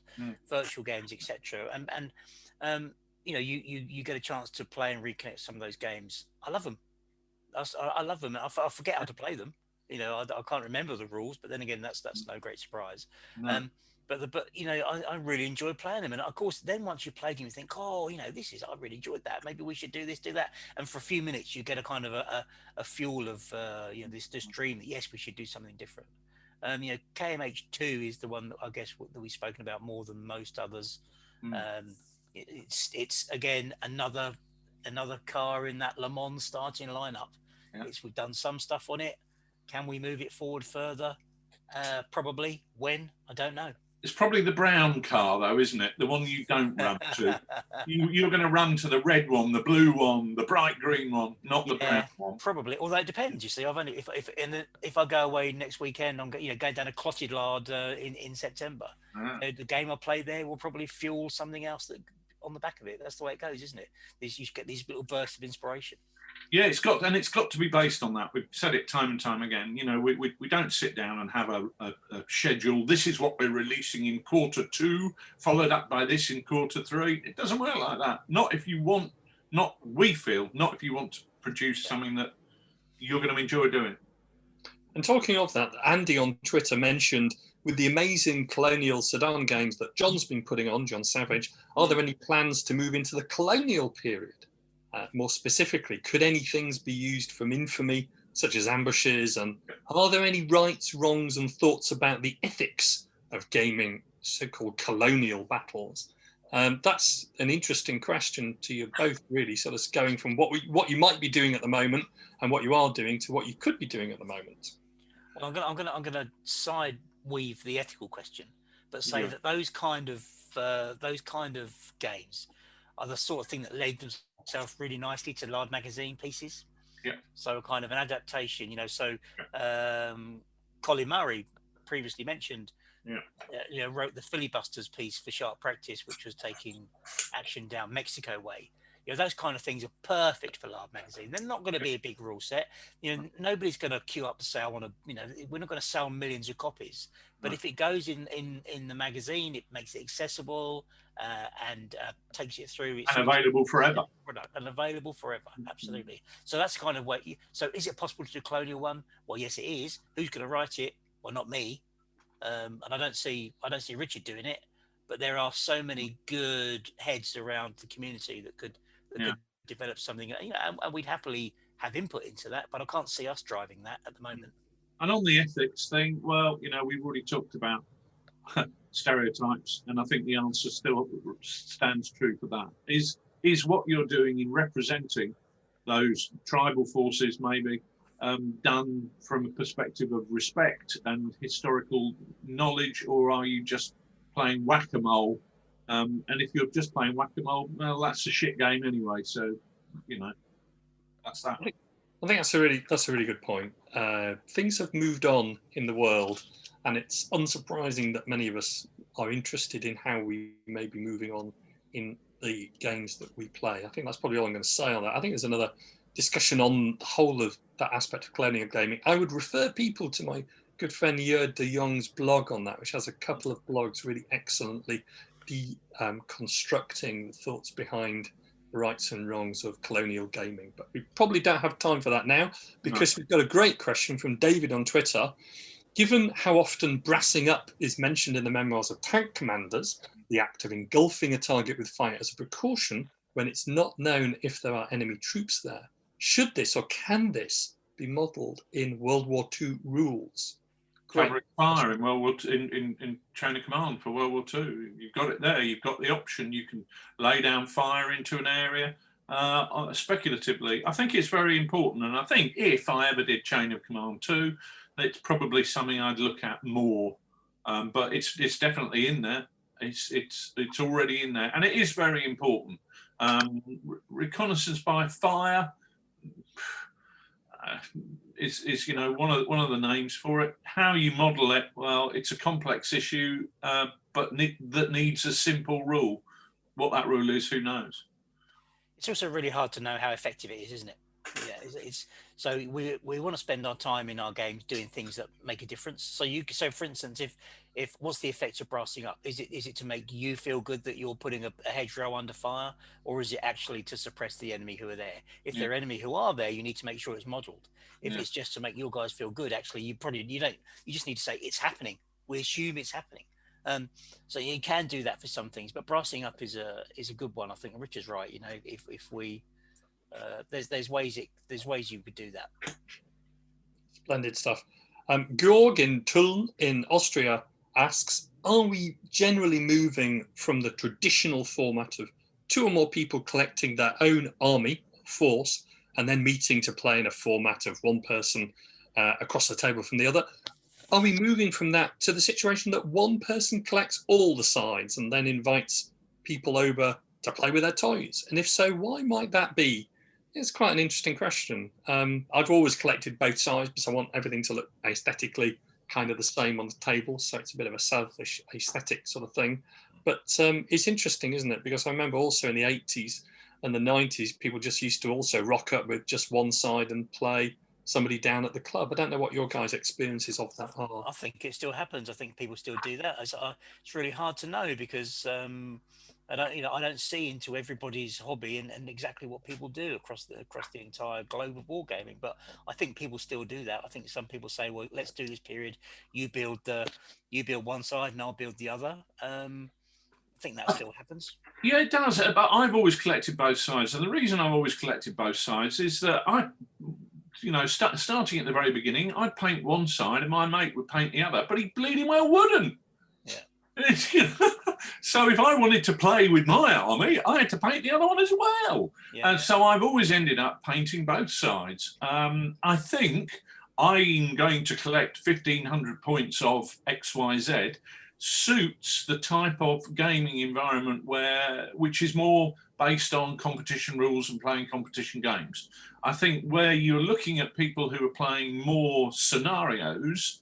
virtual games, etc. And you get a chance to play and reconnect some of those games. I love them. I love them. I forget how to play them. I can't remember the rules, but then again, that's no great surprise. No. But I really enjoy playing them. And of course, then once you play them, you think, I really enjoyed that. Maybe we should do this, do that. And for a few minutes, you get a kind of a fuel of, this dream that, yes, we should do something different. KMH2 is the one that I guess that we've spoken about more than most others. It's again, another car in that Le Mans starting lineup. Yeah. We've done some stuff on it. Can we move it forward further? Probably. When? I don't know. It's probably the brown car, though, isn't it? The one you don't run to. You're going to run to the red one, the blue one, the bright green one, not the brown one. Probably. Although it depends. You see, I've only if I go away next weekend, I'm going down a Clotted Lard in September. The game I play there will probably fuel something else that on the back of it. That's the way it goes, isn't it? You get these little bursts of inspiration. Yeah, it's got to be based on that. We've said it time and time again. We don't sit down and have a schedule. This is what we're releasing in Q2, followed up by this in Q3. It doesn't work like that. Not if you want to produce something that you're going to enjoy doing. And talking of that, Andy on Twitter mentioned, with the amazing colonial Sedan games that John's been putting on, John Savage, are there any plans to move into the colonial period? More specifically, could any things be used from infamy, such as ambushes? And are there any rights, wrongs, and thoughts about the ethics of gaming so-called colonial battles? That's an interesting question to you both, really, sort of going from what you might be doing at the moment and what you are doing to what you could be doing at the moment. Well, I'm gonna side weave the ethical question, but say that those kind of games are the sort of thing that led themselves really nicely to Lard magazine pieces. Yeah. So kind of an adaptation, Colin Murray, previously mentioned, wrote the Filibusters piece for Sharp Practice, which was taking action down Mexico way. Those kind of things are perfect for Lard magazine. They're not going to be a big rule set. Nobody's going to queue up to say, I want to, we're not going to sell millions of copies. But if it goes in the magazine, it makes it accessible and takes it through. And available forever. And available forever, absolutely. So that's kind of what. So is it possible to do a colonial one? Well, yes, it is. Who's going to write it? Well, not me. And I don't see Richard doing it. But there are so many good heads around the community that could develop something, and we'd happily have input into that, but I can't see us driving that at the moment. And on the ethics thing, well, we've already talked about stereotypes, and I think the answer still stands true for that. Is what you're doing in representing those tribal forces maybe done from a perspective of respect and historical knowledge, or are you just playing whack-a-mole? And if you're just playing whack-a-mole, well, that's a shit game anyway. So, that's that. I think that's a really good point. Things have moved on in the world, and it's unsurprising that many of us are interested in how we may be moving on in the games that we play. I think that's probably all I'm going to say on that. I think there's another discussion on the whole of that aspect of colonial gaming. I would refer people to my good friend Jur de Jong's blog on that, which has a couple of blogs really excellently constructing the thoughts behind the rights and wrongs of colonial gaming. But we probably don't have time for that now, because we've got a great question from David on Twitter. Given how often brassing up is mentioned in the memoirs of tank commanders, the act of engulfing a target with fire as a precaution when it's not known if there are enemy troops there, should this or can this be modelled in World War II rules? Covering fire in World War II, in Chain of Command for World War II. You've got it there. You've got the option. You can lay down fire into an area speculatively. I think it's very important. And I think if I ever did Chain of Command 2, it's probably something I'd look at more. But it's definitely in there. It's already in there, and it is very important. Reconnaissance by fire is one of the names for it. How you model it, well, it's a complex issue, but that needs a simple rule. What that rule is, who knows? It's also really hard to know how effective it is, isn't it? Yeah, so we want to spend our time in our games doing things that make a difference. So for instance, if what's the effect of brassing up? Is it to make you feel good that you're putting a hedgerow under fire, or is it actually to suppress the enemy who are there? If they're enemy who are there, you need to make sure it's modelled. If it's just to make your guys feel good, actually, you just need to say it's happening. We assume it's happening. So you can do that for some things, but brassing up is a good one. I think Richard's right. If we there's ways you could do that. Splendid stuff. Georg in Tulln in Austria asks, are we generally moving from the traditional format of two or more people collecting their own army, force, and then meeting to play in a format of one person across the table from the other? Are we moving from that to the situation that one person collects all the sides and then invites people over to play with their toys? And if so, why might that be? It's quite an interesting question. I've always collected both sides because I want everything to look aesthetically kind of the same on the table. So it's a bit of a selfish aesthetic sort of thing. But it's interesting, isn't it? Because I remember also in the 80s and the 90s, people just used to also rock up with just one side and play somebody down at the club. I don't know what your guys' experiences of that are. I think it still happens. I think people still do that. It's really hard to know because I don't see into everybody's hobby and exactly what people do across the entire globe of wargaming. But I think people still do that. I think some people say, well, let's do this period. You build one side and I'll build the other. think that still happens. Yeah, it does. But I've always collected both sides. And the reason I've always collected both sides is that starting at the very beginning, I'd paint one side and my mate would paint the other, but he bleeding well wouldn't. Yeah. So if I wanted to play with my army, I had to paint the other one as well. Yeah. And so I've always ended up painting both sides. I think I'm going to collect 1,500 points of XYZ suits the type of gaming environment which is more based on competition rules and playing competition games. I think where you're looking at people who are playing more scenarios,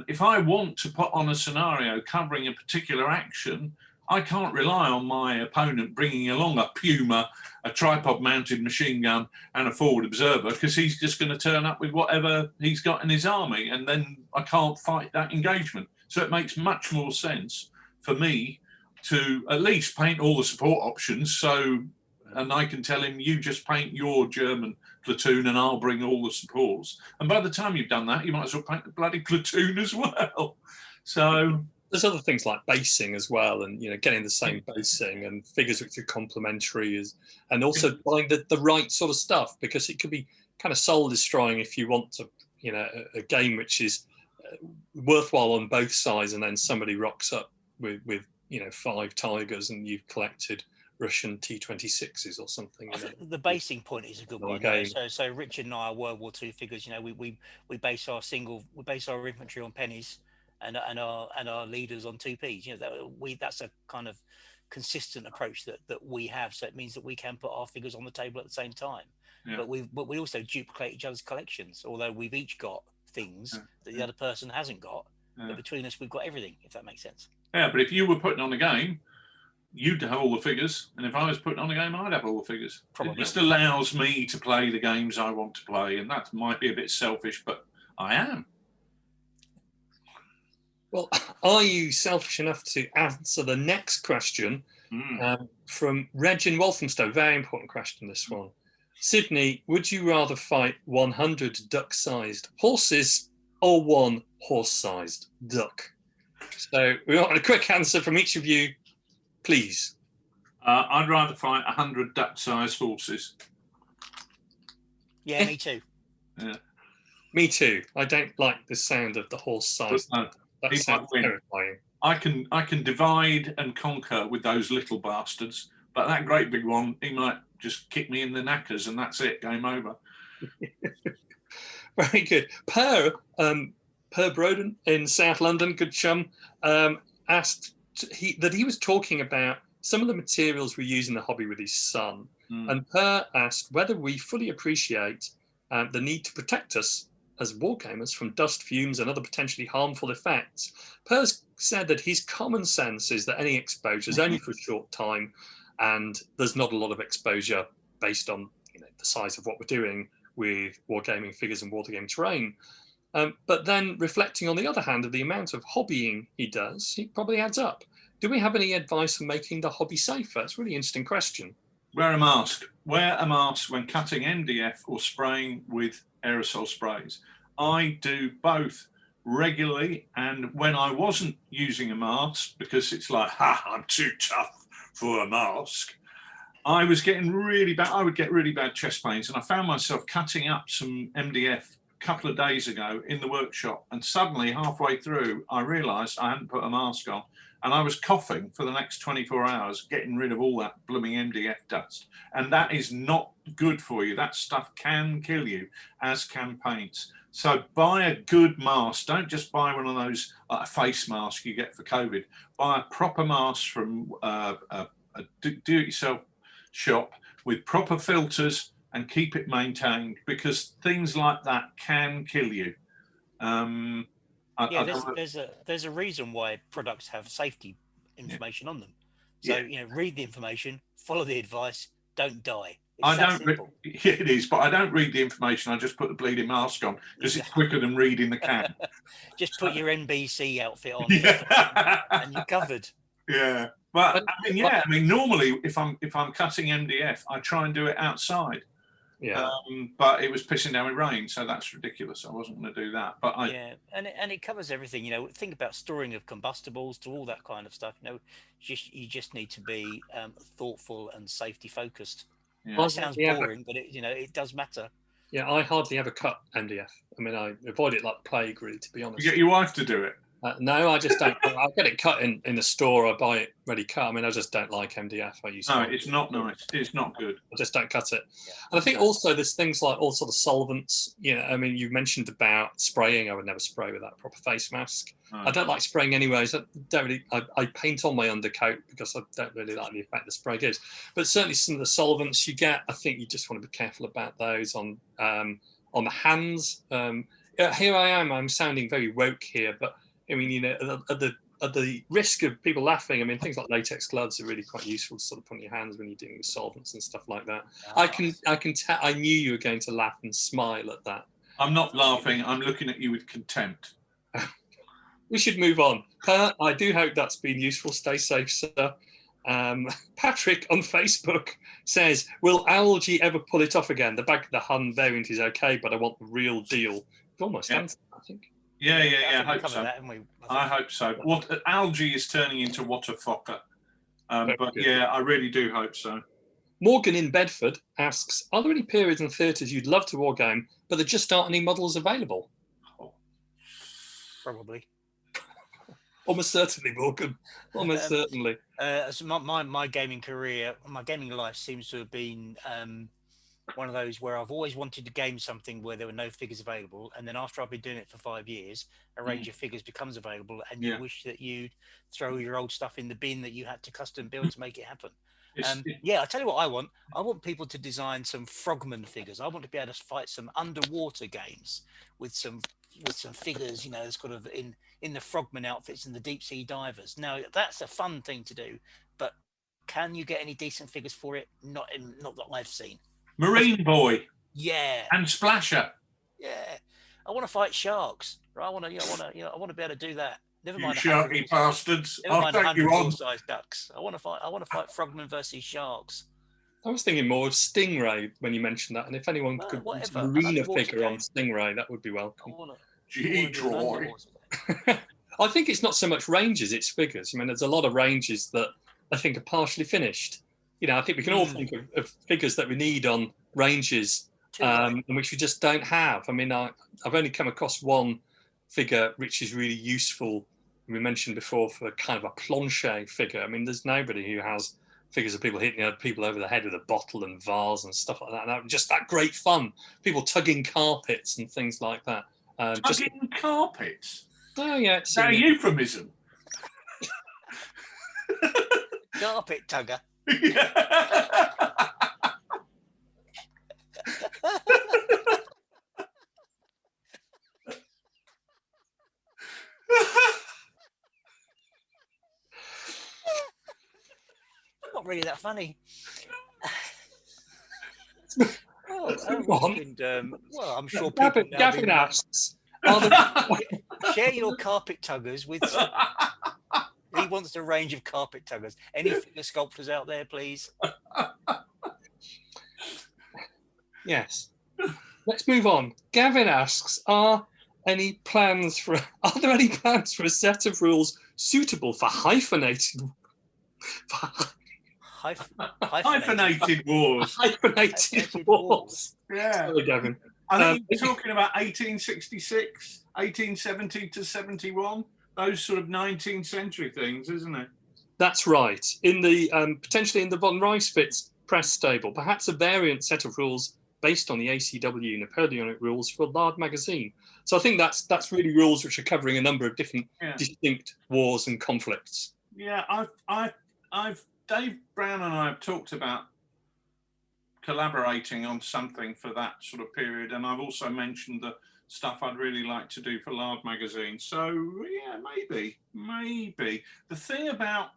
if I want to put on a scenario covering a particular action, I can't rely on my opponent bringing along a Puma, a tripod-mounted machine gun, and a forward observer, because he's just going to turn up with whatever he's got in his army, and then I can't fight that engagement. So it makes much more sense for me to at least paint all the support options, and I can tell him, you just paint your German platoon and I'll bring all the supports. And by the time you've done that, you might as well paint the bloody platoon as well. So there's other things like basing as well, and getting the same basing and figures which are complementary, and also buying the right sort of stuff, because it could be kind of soul destroying if you want to, a game which is worthwhile on both sides, and then somebody rocks up with 5 tigers and you've collected Russian T-26s or something. I think the basing point is a good one. So Richard and I are World War II figures. We base our infantry on pennies, and our leaders on 2Ps. That's a kind of consistent approach that we have. So it means that we can put our figures on the table at the same time. Yeah. But we also duplicate each other's collections, although we've each got things that the other person hasn't got. But between us, we've got everything, if that makes sense. Yeah, but if you were putting on a game, you'd have all the figures, and if I was putting on a game, I'd have all the figures. Probably. It just allows me to play the games I want to play, and that might be a bit selfish, but I am. Well, are you selfish enough to answer the next question from Reg in Walthamstow? Very important question, this one. Sidney, would you rather fight 100 duck-sized horses or 1 horse-sized duck? So we want a quick answer from each of you, please. I'd rather fight 100 duck-sized horses. Yeah, me too. Yeah. Me too. I don't like the sound of the horse-sized. No, that sounds terrifying. I can divide and conquer with those little bastards, but that great big one, he might just kick me in the knackers, and that's it. Game over. Very good. Per Broden in South London, good chum, asked that he was talking about some of the materials we use in the hobby with his son. And Per asked whether we fully appreciate the need to protect us as wargamers from dust, fumes, and other potentially harmful effects. Per said that his common sense is that any exposure is only for a short time, and there's not a lot of exposure based on the size of what we're doing with wargaming figures and wargaming terrain. But then reflecting on the other hand of the amount of hobbying he does, he probably adds up. Do we have any advice for making the hobby safer? It's a really interesting question. Wear a mask. Wear a mask when cutting MDF or spraying with aerosol sprays. I do both regularly, and when I wasn't using a mask, because it's like, I'm too tough for a mask, I was getting really bad. I would get really bad chest pains, and I found myself cutting up some MDF a couple of days ago in the workshop, and suddenly halfway through I realized I hadn't put a mask on, and I was coughing for the next 24 hours getting rid of all that blooming MDF dust, and that is not good for you. That stuff can kill you, as can paints. So buy a good mask. Don't just buy one of those like a face mask you get for COVID. Buy a proper mask from a do-it-yourself shop with proper filters, and keep it maintained, because things like that can kill you. There's a reason why products have safety information on them. So read the information, follow the advice, don't die. It is, but I don't read the information. I just put the bleeding mask on because it's quicker than reading the can. Just put your NBC outfit on, and you're covered. Yeah, but I mean, normally if I'm cutting MDF, I try and do it outside, Yeah. But it was pissing down with rain, so that's ridiculous. I wasn't going to do that. But yeah, and it covers everything. Think about storing of combustibles to all that kind of stuff. You just need to be thoughtful and safety focused. Yeah. It sounds boring, but it does matter. Yeah, I hardly ever cut MDF. I mean, I avoid it like plague, really, to be honest. You get your wife to do it. No, I just don't. I'll get it cut in the store. I buy it ready cut. I mean, I just don't like MDF. No, it's not nice. It's not good. I just don't cut it. Yeah. And I think also there's things like all sort of solvents. I mean, you mentioned about spraying. I would never spray without a proper face mask. No. I don't like spraying anyway. So I paint on my undercoat because I don't really like the effect the spray gives. But certainly some of the solvents you get, I think you just want to be careful about those on the hands. Here I am. I'm sounding very woke here, but I mean, at the risk of people laughing, I mean, things like latex gloves are really quite useful to sort of put in your hands when you're dealing with solvents and stuff like that. I can tell. I knew you were going to laugh and smile at that. I'm not laughing. I'm looking at you with contempt. We should move on. I do hope that's been useful. Stay safe, sir. Patrick on Facebook says, "Will algae ever pull it off again? The bag, the Hun variant is okay, but I want the real deal." We've almost answered, I think. Yeah. I hope so. That, I hope so. What algae is turning into water focker. But good. yeah, I really do hope so. Morgan in Bedford asks, "Are there any periods and theatres you'd love to wargame, but there just aren't any models available?" Probably. Almost certainly, Morgan. Almost certainly. So my gaming career, my gaming life seems to have been one of those where I've always wanted to game something where there were no figures available, and then after I've been doing it for 5 years, a range of figures becomes available, and you wish that you'd throw your old stuff in the bin that you had to custom build to make it happen. I tell you what I want. I want people to design some frogman figures. I want to be able to fight some underwater games with some figures, sort of in the frogman outfits and the deep sea divers. Now that's a fun thing to do, but can you get any decent figures for it? Not that I've seen. Marine Boy. Yeah. And Splasher. Yeah. I want to fight sharks. Right? I want to be able to do that. Never mind. You sharky bastards. I'll take you on. Size ducks. I want to fight frogmen versus sharks. I was thinking more of Stingray when you mentioned that, and if anyone could put a arena figure on Stingray, that would be welcome. G-Troy. I think it's not so much ranges, it's figures. I mean, there's a lot of ranges that I think are partially finished. I think we can all think of figures that we need on ranges, and which we just don't have. I mean, I've only come across one figure which is really useful. We mentioned before for kind of a planche figure. I mean, there's nobody who has figures of people hitting people over the head with a bottle and vase and stuff like that. And just that great fun. People tugging carpets and things like that. Tugging carpets? Oh, yeah. It's a euphemism. Carpet tugger. Not really that funny. I'm sure people Gavin asks, share your carpet tuggers with. He wants a range of carpet tuggers. Any figure sculptors out there, please? Yes. Let's move on. Gavin asks, are there any plans for a set of rules suitable for hyphenated hyphenated wars? Hyphenated wars. Yeah. Sorry, Gavin. I think you're talking about 1866, 1870 to 71. Those sort of 19th century things, isn't it? That's right. In the potentially in the von Reiswitz press stable, perhaps a variant set of rules based on the ACW Napoleonic rules for a Lard magazine. So I think that's really rules which are covering a number of different distinct wars and conflicts. Yeah, I've Dave Brown and I have talked about collaborating on something for that sort of period, and I've also mentioned the stuff I'd really like to do for Lard magazine. So yeah, maybe. The thing about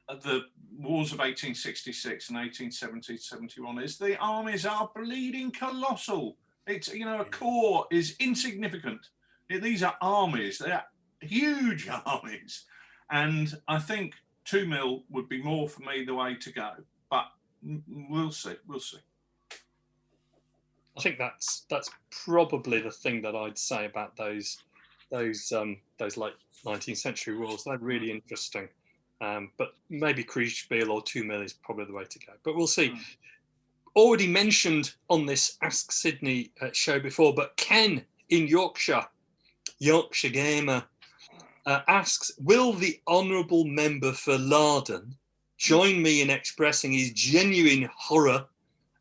the wars of 1866 and 1870-71 is the armies are bleeding colossal. It's, a corps is insignificant. These are armies. They're huge armies. And I think 2 mil would be more for me the way to go. But we'll see. I think that's probably the thing that I'd say about those late 19th century rules. They're really interesting. But maybe Kriegspiel or 2 mil is probably the way to go. But we'll see. Already mentioned on this Ask Sidney show before, but Ken in Yorkshire Gamer, asks, will the honourable member for Larden join me in expressing his genuine horror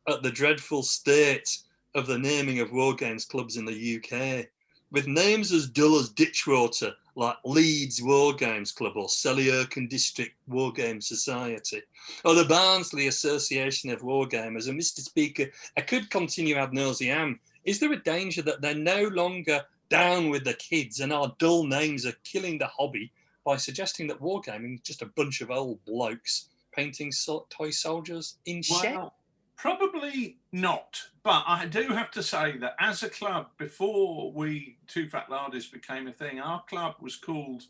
at the dreadful state of the naming of war games clubs in the UK, with names as dull as ditchwater, like Leeds War Games Club or Selly District War Game Society, or the Barnsley Association of War Gamers. And Mr. Speaker, I could continue ad nauseam. Is there a danger that they're no longer down with the kids and our dull names are killing the hobby by suggesting that wargaming is just a bunch of old blokes painting toy soldiers in sheds? Well, probably not. But I do have to say that as a club, before we TooFatLardies became a thing, our club was called,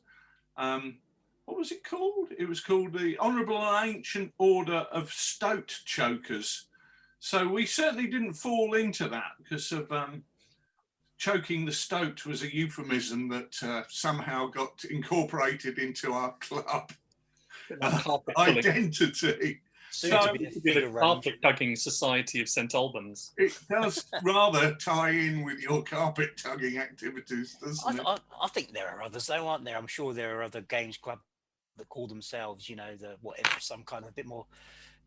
what was it called? It was called the Honourable and Ancient Order of Stoat Chokers. So we certainly didn't fall into that because of choking the stoat was a euphemism that somehow got incorporated into our club identity. Soon So, to be a The figure range. Carpet Tugging Society of St Albans. It does rather tie in with your carpet tugging activities, doesn't it? I think there are others though, aren't there? I'm sure there are other games clubs that call themselves, you know, the whatever, some kind of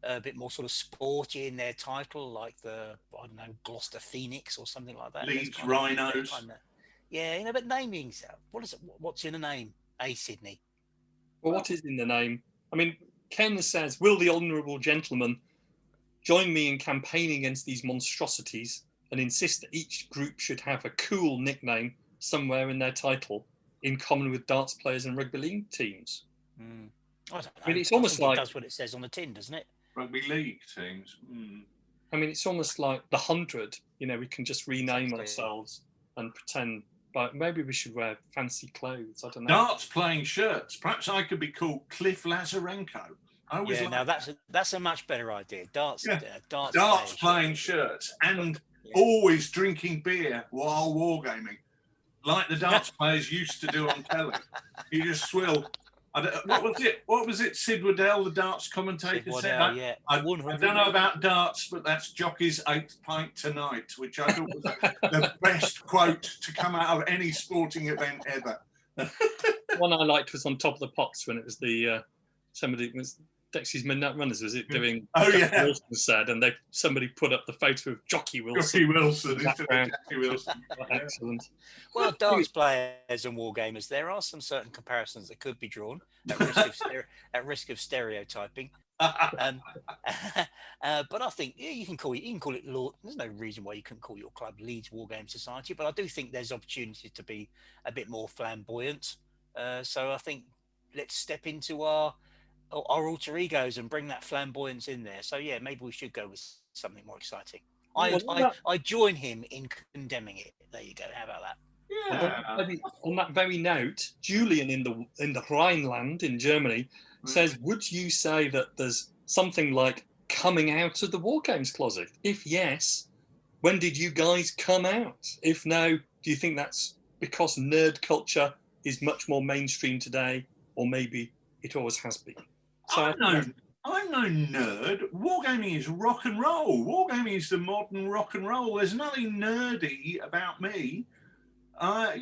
a bit more sort of sporty in their title, like the, I don't know, Gloucester Phoenix or something like that. Leeds Rhinos. Yeah, you know, but naming, what's in a name? Sidney. Well, what is in the name? I mean, Ken says, will the honourable gentleman join me in campaigning against these monstrosities and insist that each group should have a cool nickname somewhere in their title, in common with darts players and rugby league teams? I don't know. I mean, it's almost like, it does what it says on the tin, doesn't it? Rugby league teams. I mean, it's almost like the 100. You know, we can just rename Exactly. ourselves and pretend. But maybe we should wear fancy clothes. I don't know. Darts playing shirts. Perhaps I could be called Cliff Lazarenko. Yeah, now that's a much better idea. Darts playing shirts and always drinking beer while wargaming, like the darts players used to do on telly. You just swill. What was it? Sid Waddell, the darts commentator, said. I don't know about darts, but that's jockey's 8th pint tonight, which I thought was the best quote to come out of any sporting event ever. One I liked was on Top of the Pops when it was the somebody was Dexy's Midnight Runners. Was it doing? Oh yeah. Wilson said, and somebody put up the photo of Jockey Wilson. Jockey Wilson. Background. Jockey Wilson. Excellent. Well, darts players and wargamers, there are some certain comparisons that could be drawn at risk of stereotyping. But I think you can call it law. There's no reason why you couldn't call your club Leeds War Game Society, but I do think there's opportunity to be a bit more flamboyant. So I think let's step into our alter egos and bring that flamboyance in there. So yeah, maybe we should go with something more exciting. I join him in condemning it. There you go. How about that? Yeah. On that very note, Julian in the Rhineland in Germany says, would you say that there's something like coming out of the War Games closet? If yes, when did you guys come out? If no, do you think that's because nerd culture is much more mainstream today, or maybe it always has been? So I'm no nerd. Wargaming is rock and roll. Wargaming is the modern rock and roll. There's nothing nerdy about me. Loud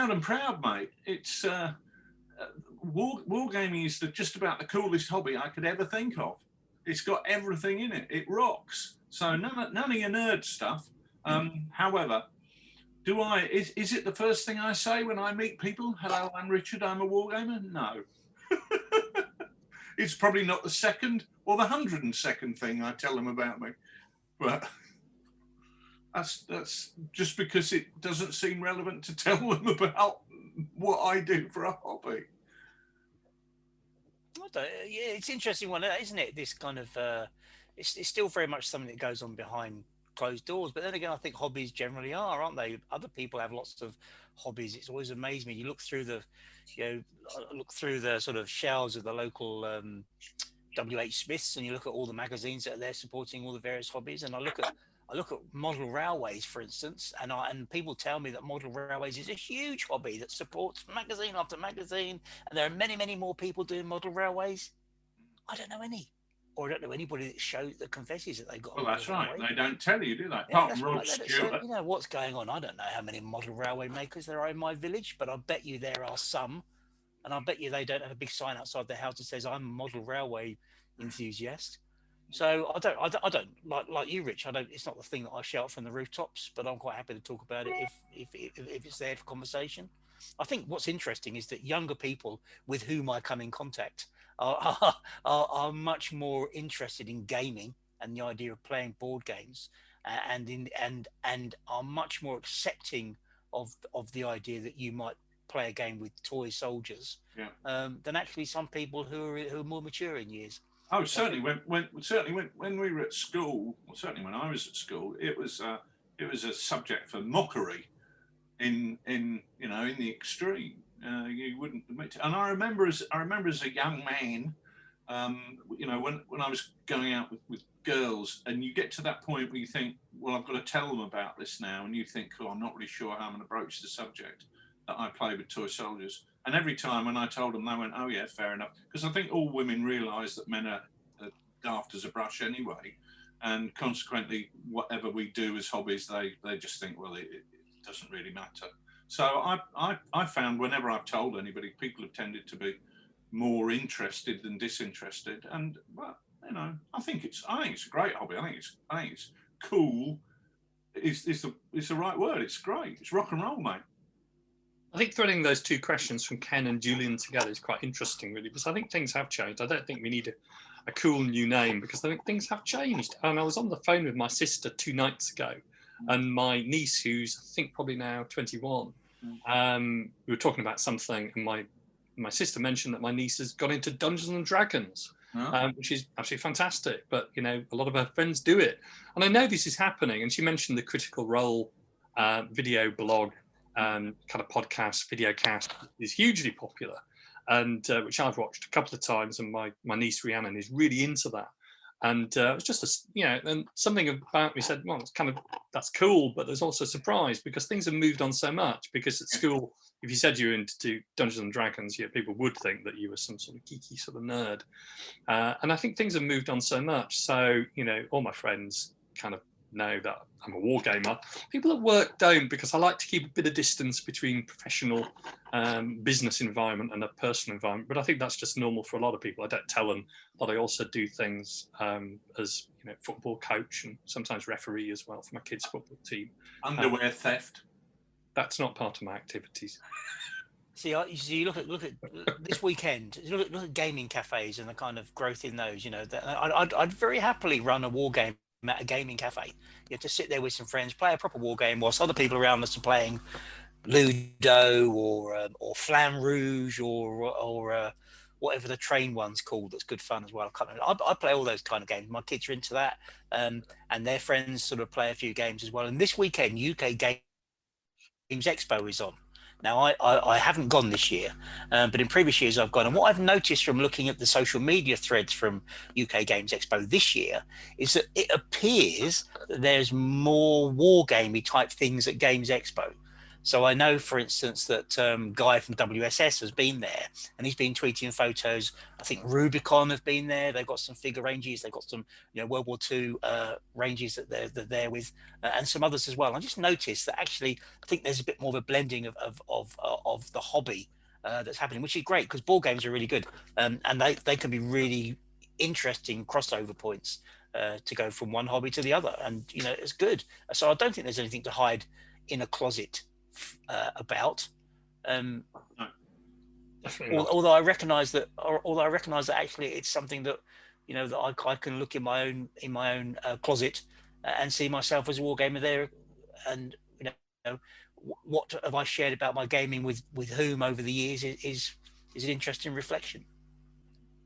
and proud, mate. It's wargaming is just about the coolest hobby I could ever think of. It's got everything in it. It rocks. So none of your nerd stuff. However, is it the first thing I say when I meet people? Hello, I'm Richard, I'm a wargamer? No. It's probably not the second or the 102nd thing I tell them about me. But that's just because it doesn't seem relevant to tell them about what I do for a hobby. Yeah, it's an interesting one, isn't it? This kind of it's still very much something that goes on behind closed doors, but then again, I think hobbies generally aren't they? Other people have lots of hobbies. It's always amazed me. You look through the sort of shelves of the local WH Smith's, and you look at all the magazines that are there supporting all the various hobbies, and I look at model railways, for instance, and people tell me that model railways is a huge hobby that supports magazine after magazine, and there are many, many more people doing model railways. I don't know any, or I don't know anybody that confesses that they've got. Well, that's right. Railway. They don't tell you, do they? Yeah, Apart from right. Rod Stewart. So, you know what's going on. I don't know how many model railway makers there are in my village, but I bet you there are some, and I bet you they don't have a big sign outside their house that says "I'm a model railway enthusiast." So I don't like you, Rich. I don't. It's not the thing that I shout from the rooftops, but I'm quite happy to talk about it if it's there for conversation. I think what's interesting is that younger people with whom I come in contact are much more interested in gaming and the idea of playing board games, and are much more accepting of the idea that you might play a game with toy soldiers, than actually some people who are more mature in years. Oh, certainly. When we were at school, or certainly when I was at school, it was a subject for mockery, in the extreme. You wouldn't admit it. And I remember as a young man, when I was going out with girls, and you get to that point where you think, well, I've got to tell them about this now, and you think, oh, I'm not really sure how I'm going to broach the subject that I play with toy soldiers. And every time when I told them, they went, oh yeah, fair enough. Because I think all women realise that men are daft as a brush anyway. And consequently, whatever we do as hobbies, they just think, well, it doesn't really matter. So I found whenever I've told anybody, people have tended to be more interested than disinterested. And, well, I think it's a great hobby. I think it's cool. It's the right word. It's great. It's rock and roll, mate. I think threading those two questions from Ken and Julian together is quite interesting, really, because I think things have changed. I don't think we need a cool new name, because I think things have changed. And I was on the phone with my sister 2 nights ago, and my niece, who's I think probably now 21, we were talking about something, and my sister mentioned that my niece has got into Dungeons and Dragons, which is absolutely fantastic. But a lot of her friends do it, and I know this is happening. And she mentioned the Critical Role video blog. Kind of podcast, video cast is hugely popular, and which I've watched a couple of times, and my niece Rhiannon is really into that. And it was just and something about me said, well, that's cool, but there's also surprise, because things have moved on so much. Because at school, if you said you were into Dungeons and Dragons, people would think that you were some sort of geeky sort of nerd. And I think things have moved on so much. So all my friends kind of know that I'm a wargamer. People at work don't, because I like to keep a bit of distance between professional business environment and a personal environment. But I think that's just normal for a lot of people. I don't tell them that I also do things as football coach and sometimes referee as well for my kids' football team. Underwear theft. That's not part of my activities. See, you look at this weekend. Look at gaming cafes and the kind of growth in those. I'd very happily run a war game at a gaming cafe. You have to sit there with some friends, play a proper war game, whilst other people around us are playing Ludo or Flam Rouge or whatever the train one's called. That's good fun as well. I can't remember. I play all those kind of games. My kids are into that, and their friends sort of play a few games as well. And this weekend, UK Games Expo is on. Now, I haven't gone this year, but in previous years I've gone. And what I've noticed from looking at the social media threads from UK Games Expo this year is that it appears that there's more wargamey type things at Games Expo. So I know, for instance, that Guy from WSS has been there, and he's been tweeting photos. I think Rubicon have been there. They've got some figure ranges. They've got some, World War II ranges that they're there with, and some others as well. I just noticed that actually, I think there's a bit more of a blending of the hobby that's happening, which is great, because board games are really good, and they can be really interesting crossover points to go from one hobby to the other, and it's good. So I don't think there's anything to hide in a closet about. No, although I recognise that actually it's something that that I can look in my own closet and see myself as a wargamer there, and what have I shared about my gaming with whom over the years is an interesting reflection.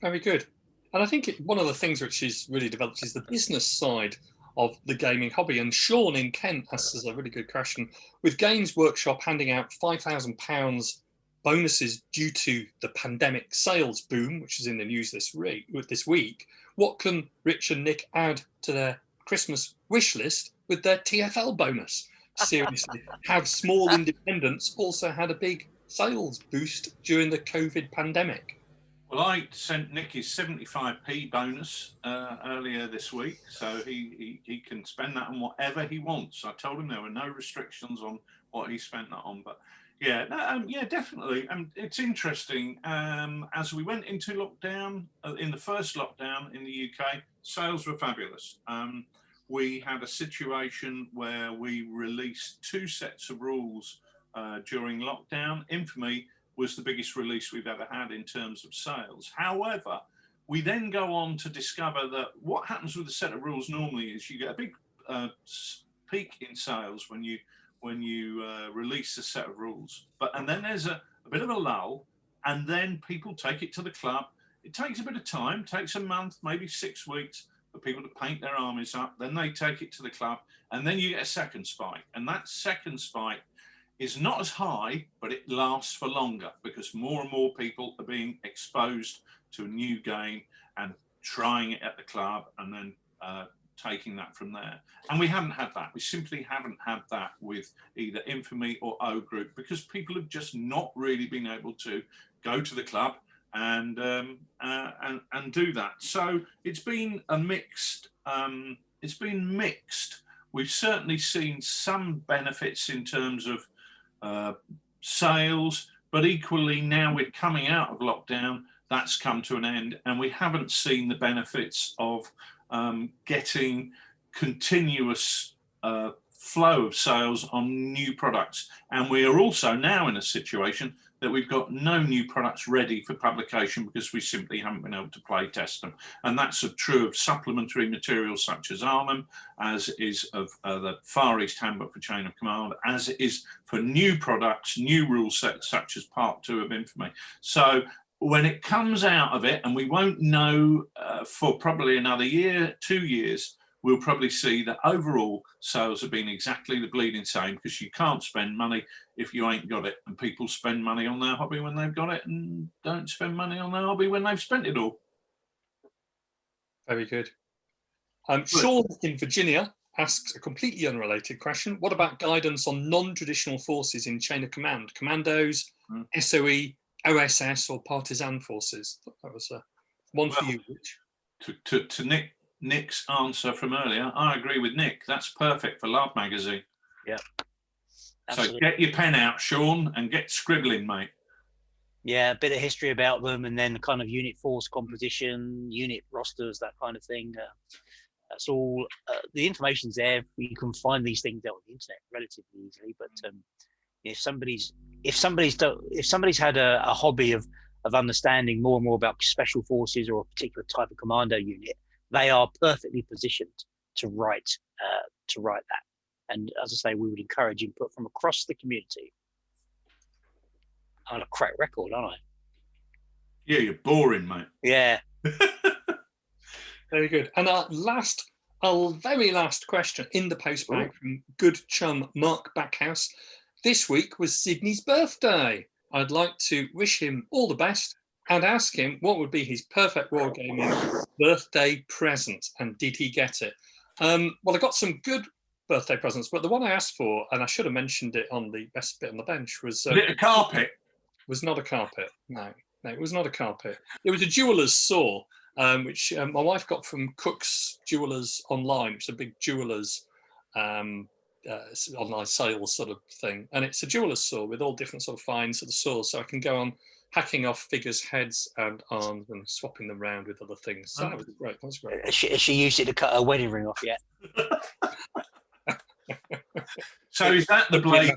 Very good. And I think one of the things which is really developed is the business side of the gaming hobby. And Sean in Kent asks us a really good question. With Games Workshop handing out £5,000 bonuses due to the pandemic sales boom, which is in the news this week, what can Rich and Nick add to their Christmas wish list with their TFL bonus? Seriously, have small independents also had a big sales boost during the COVID pandemic? Well, I sent Nick his 75p bonus earlier this week, so he can spend that on whatever he wants. I told him there were no restrictions on what he spent that on, but yeah, definitely. It's interesting. As we went into lockdown, in the first lockdown in the UK, sales were fabulous. We had a situation where we released 2 sets of rules during lockdown. Infamy was the biggest release we've ever had in terms of sales. However, we then go on to discover that what happens with a set of rules normally is you get a big peak in sales when you release a set of rules, and then there's a bit of a lull, and then people take it to the club. It takes a bit of time, takes a month, maybe 6 weeks for people to paint their armies up. Then they take it to the club, and then you get a second spike, and that second spike is not as high, but it lasts for longer because more and more people are being exposed to a new game and trying it at the club, and then taking that from there. And we haven't had that. We simply haven't had that with either Infamy or O Group because people have just not really been able to go to the club and do that. So it's been a mixed. It's been mixed. We've certainly seen some benefits in terms of sales, but equally now we're coming out of lockdown, that's come to an end, and we haven't seen the benefits of getting continuous flow of sales on new products. And we are also now in a situation that we've got no new products ready for publication because we simply haven't been able to play test them. And that's true of supplementary materials such as Arnhem, as is of the Far East Handbook for Chain of Command, as it is for new products, new rule sets such as Part 2 of Infamy. So when it comes out of it, and we won't know for probably another year, 2 years, we'll probably see that overall sales have been exactly the bleeding same because you can't spend money if you ain't got it. And people spend money on their hobby when they've got it and don't spend money on their hobby when they've spent it all. Very good. Sean in Virginia asks a completely unrelated question. What about guidance on non-traditional forces in chain of command? Commandos, SOE, OSS or partisan forces? That was one for you, Rich. To Nick's answer from earlier, I agree with Nick. That's perfect for Lard Magazine. Yeah. Absolutely. So get your pen out, Sean, and get scribbling, mate. Yeah, a bit of history about them, and then kind of unit force composition, unit rosters, that kind of thing. That's all. The information's there. You can find these things out on the internet relatively easily. But if somebody's had a hobby of understanding more and more about special forces or a particular type of commando unit, they are perfectly positioned to write that. And as I say, we would encourage input from across the community. I'm a crack record, aren't I? Yeah, you're boring, mate. Yeah. Very good. And our very last question in the postbag from good chum Mark Backhouse. This week was Sidney's birthday. I'd like to wish him all the best and ask him what would be his perfect wargaming birthday present, and did he get it? Well, I got some good birthday presents, but the one I asked for, and I should have mentioned it on the best bit on the bench, was a carpet. Was not a carpet. No, it was not a carpet. It was a jeweller's saw, which my wife got from Cook's Jewellers online, which is a big jewellers online sales sort of thing. And it's a jeweller's saw with all different sort of fine sort of saws, so I can go on hacking off figures' heads and arms and swapping them around with other things. So that was great. That was great. Has she used it to cut her wedding ring off yet? So is that the blade?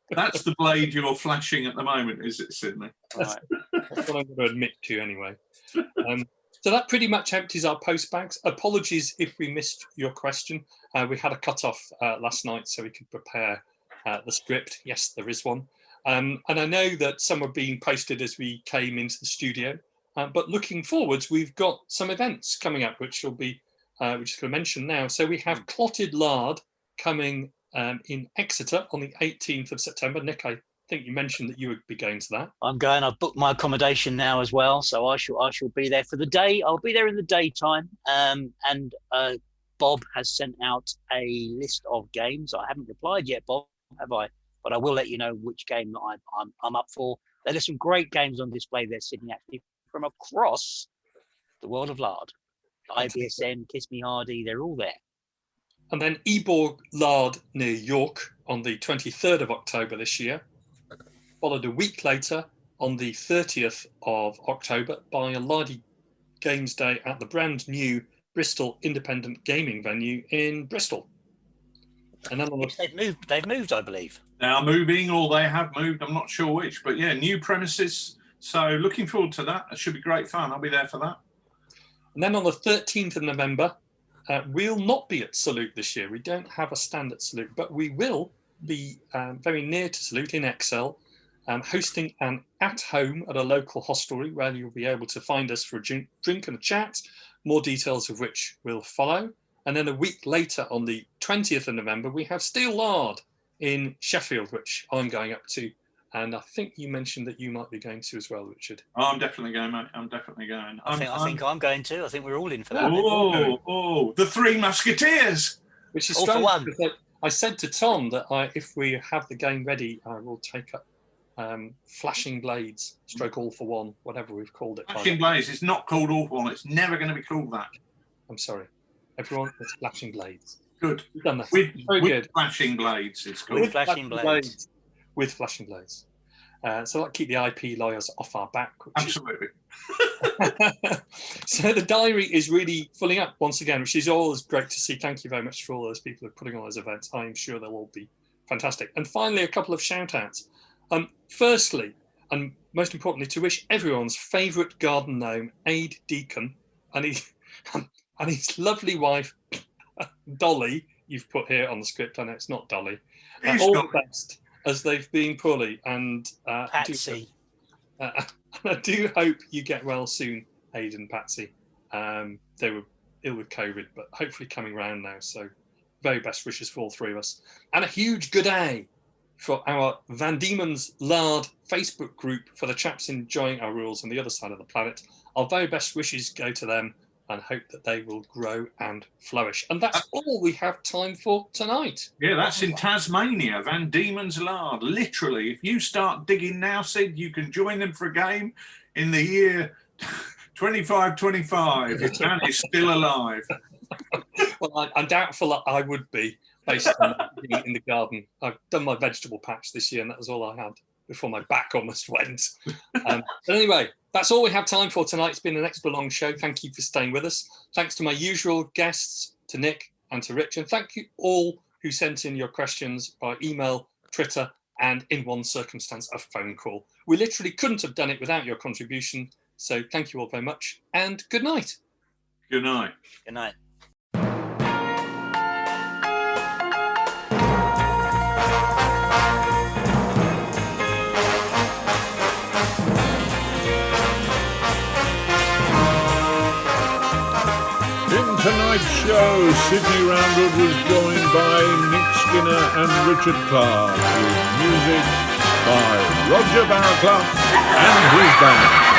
That's the blade you're flashing at the moment, is it, Sidney? That's what I'm going to admit to anyway. So that pretty much empties our post bags. Apologies if we missed your question. We had a cut-off last night so we could prepare the script. Yes, there is one. And I know that some are being posted as we came into the studio. But looking forwards, we've got some events coming up, which will be, which is going to mention now. So we have Clotted Lard coming in Exeter on the 18th of September. Nick, I think you mentioned that you would be going to that. I'm going. I've booked my accommodation now as well, so I shall be there for the day. I'll be there in the daytime. And Bob has sent out a list of games. I haven't replied yet, Bob, have I? But I will let you know which game that I'm up for. There's some great games on display there, Sidney, actually, from across the world of lard. IBSN, Kiss Me Hardy, they're all there. And then Eborg Lard near York on the 23rd of October this year, followed a week later on the 30th of October by a Lardy Games Day at the brand new Bristol Independent Gaming Venue in Bristol. And then on the... They've moved, I believe. They are moving, or they have moved. I'm not sure which, but yeah, new premises. So looking forward to that. It should be great fun. I'll be there for that. And then on the 13th of November, we'll not be at Salute this year. We don't have a stand at Salute, but we will be very near to Salute in Excel, hosting an at-home at a local hostelry where you'll be able to find us for a drink and a chat, more details of which will follow. And then a week later, on the 20th of November, we have Steel Lard in Sheffield, which I'm going up to. And I think you mentioned that you might be going to as well, Richard. Oh, I'm definitely going, mate. I'm definitely going. I think I'm going too. I think we're all in for that. Oh, the Three Musketeers. Which is All strange. for one. Because I said to Tom that if we have the game ready, I will take up Flashing Blades, stroke All for One, whatever we've called it. Flashing Blades. It's not called All for One. It's never going to be called that. I'm sorry. Everyone, it's Flashing Blades. Good. You've done that. With good. Flashing Blades, it's called. With Flashing Blades. With Flashing Blades. So that'll keep the IP lawyers off our back. Absolutely. So the diary is really filling up once again, which is always great to see. Thank you very much for all those people who are putting on those events. I'm sure they'll all be fantastic. And finally, a couple of shout outs. Firstly, and most importantly, to wish everyone's favourite garden gnome, Aid Deacon, and his lovely wife, Dolly, you've put here on the script. I know it's not Dolly. All the best, as they've been poorly. And Patsy. I do hope you get well soon, Aid and Patsy. They were ill with COVID, but hopefully coming round now. So very best wishes for all three of us. And a huge good day for our Van Diemen's Lard Facebook group, for the chaps enjoying our rules on the other side of the planet. Our very best wishes go to them, and hope that they will grow and flourish. And that's all we have time for tonight. Yeah, that's in Tasmania, Van Diemen's Lard. Literally, if you start digging now, Sid, you can join them for a game in the year 2525, if Van is still alive. Well, I'm doubtful that I would be, based on being in the garden. I've done my vegetable patch this year, and that was all I had before my back almost went. But anyway, that's all we have time for tonight. It's been an extra long show. Thank you for staying with us. Thanks to my usual guests, to Nick and to Rich. And thank you all who sent in your questions by email, Twitter, and in one circumstance, a phone call. We literally couldn't have done it without your contribution. So thank you all very much, and good night. Good night. Good night. Tonight's show, Sidney Roundwood was joined by Nick Skinner and Richard Clark, with music by Roger Barraclough and his band.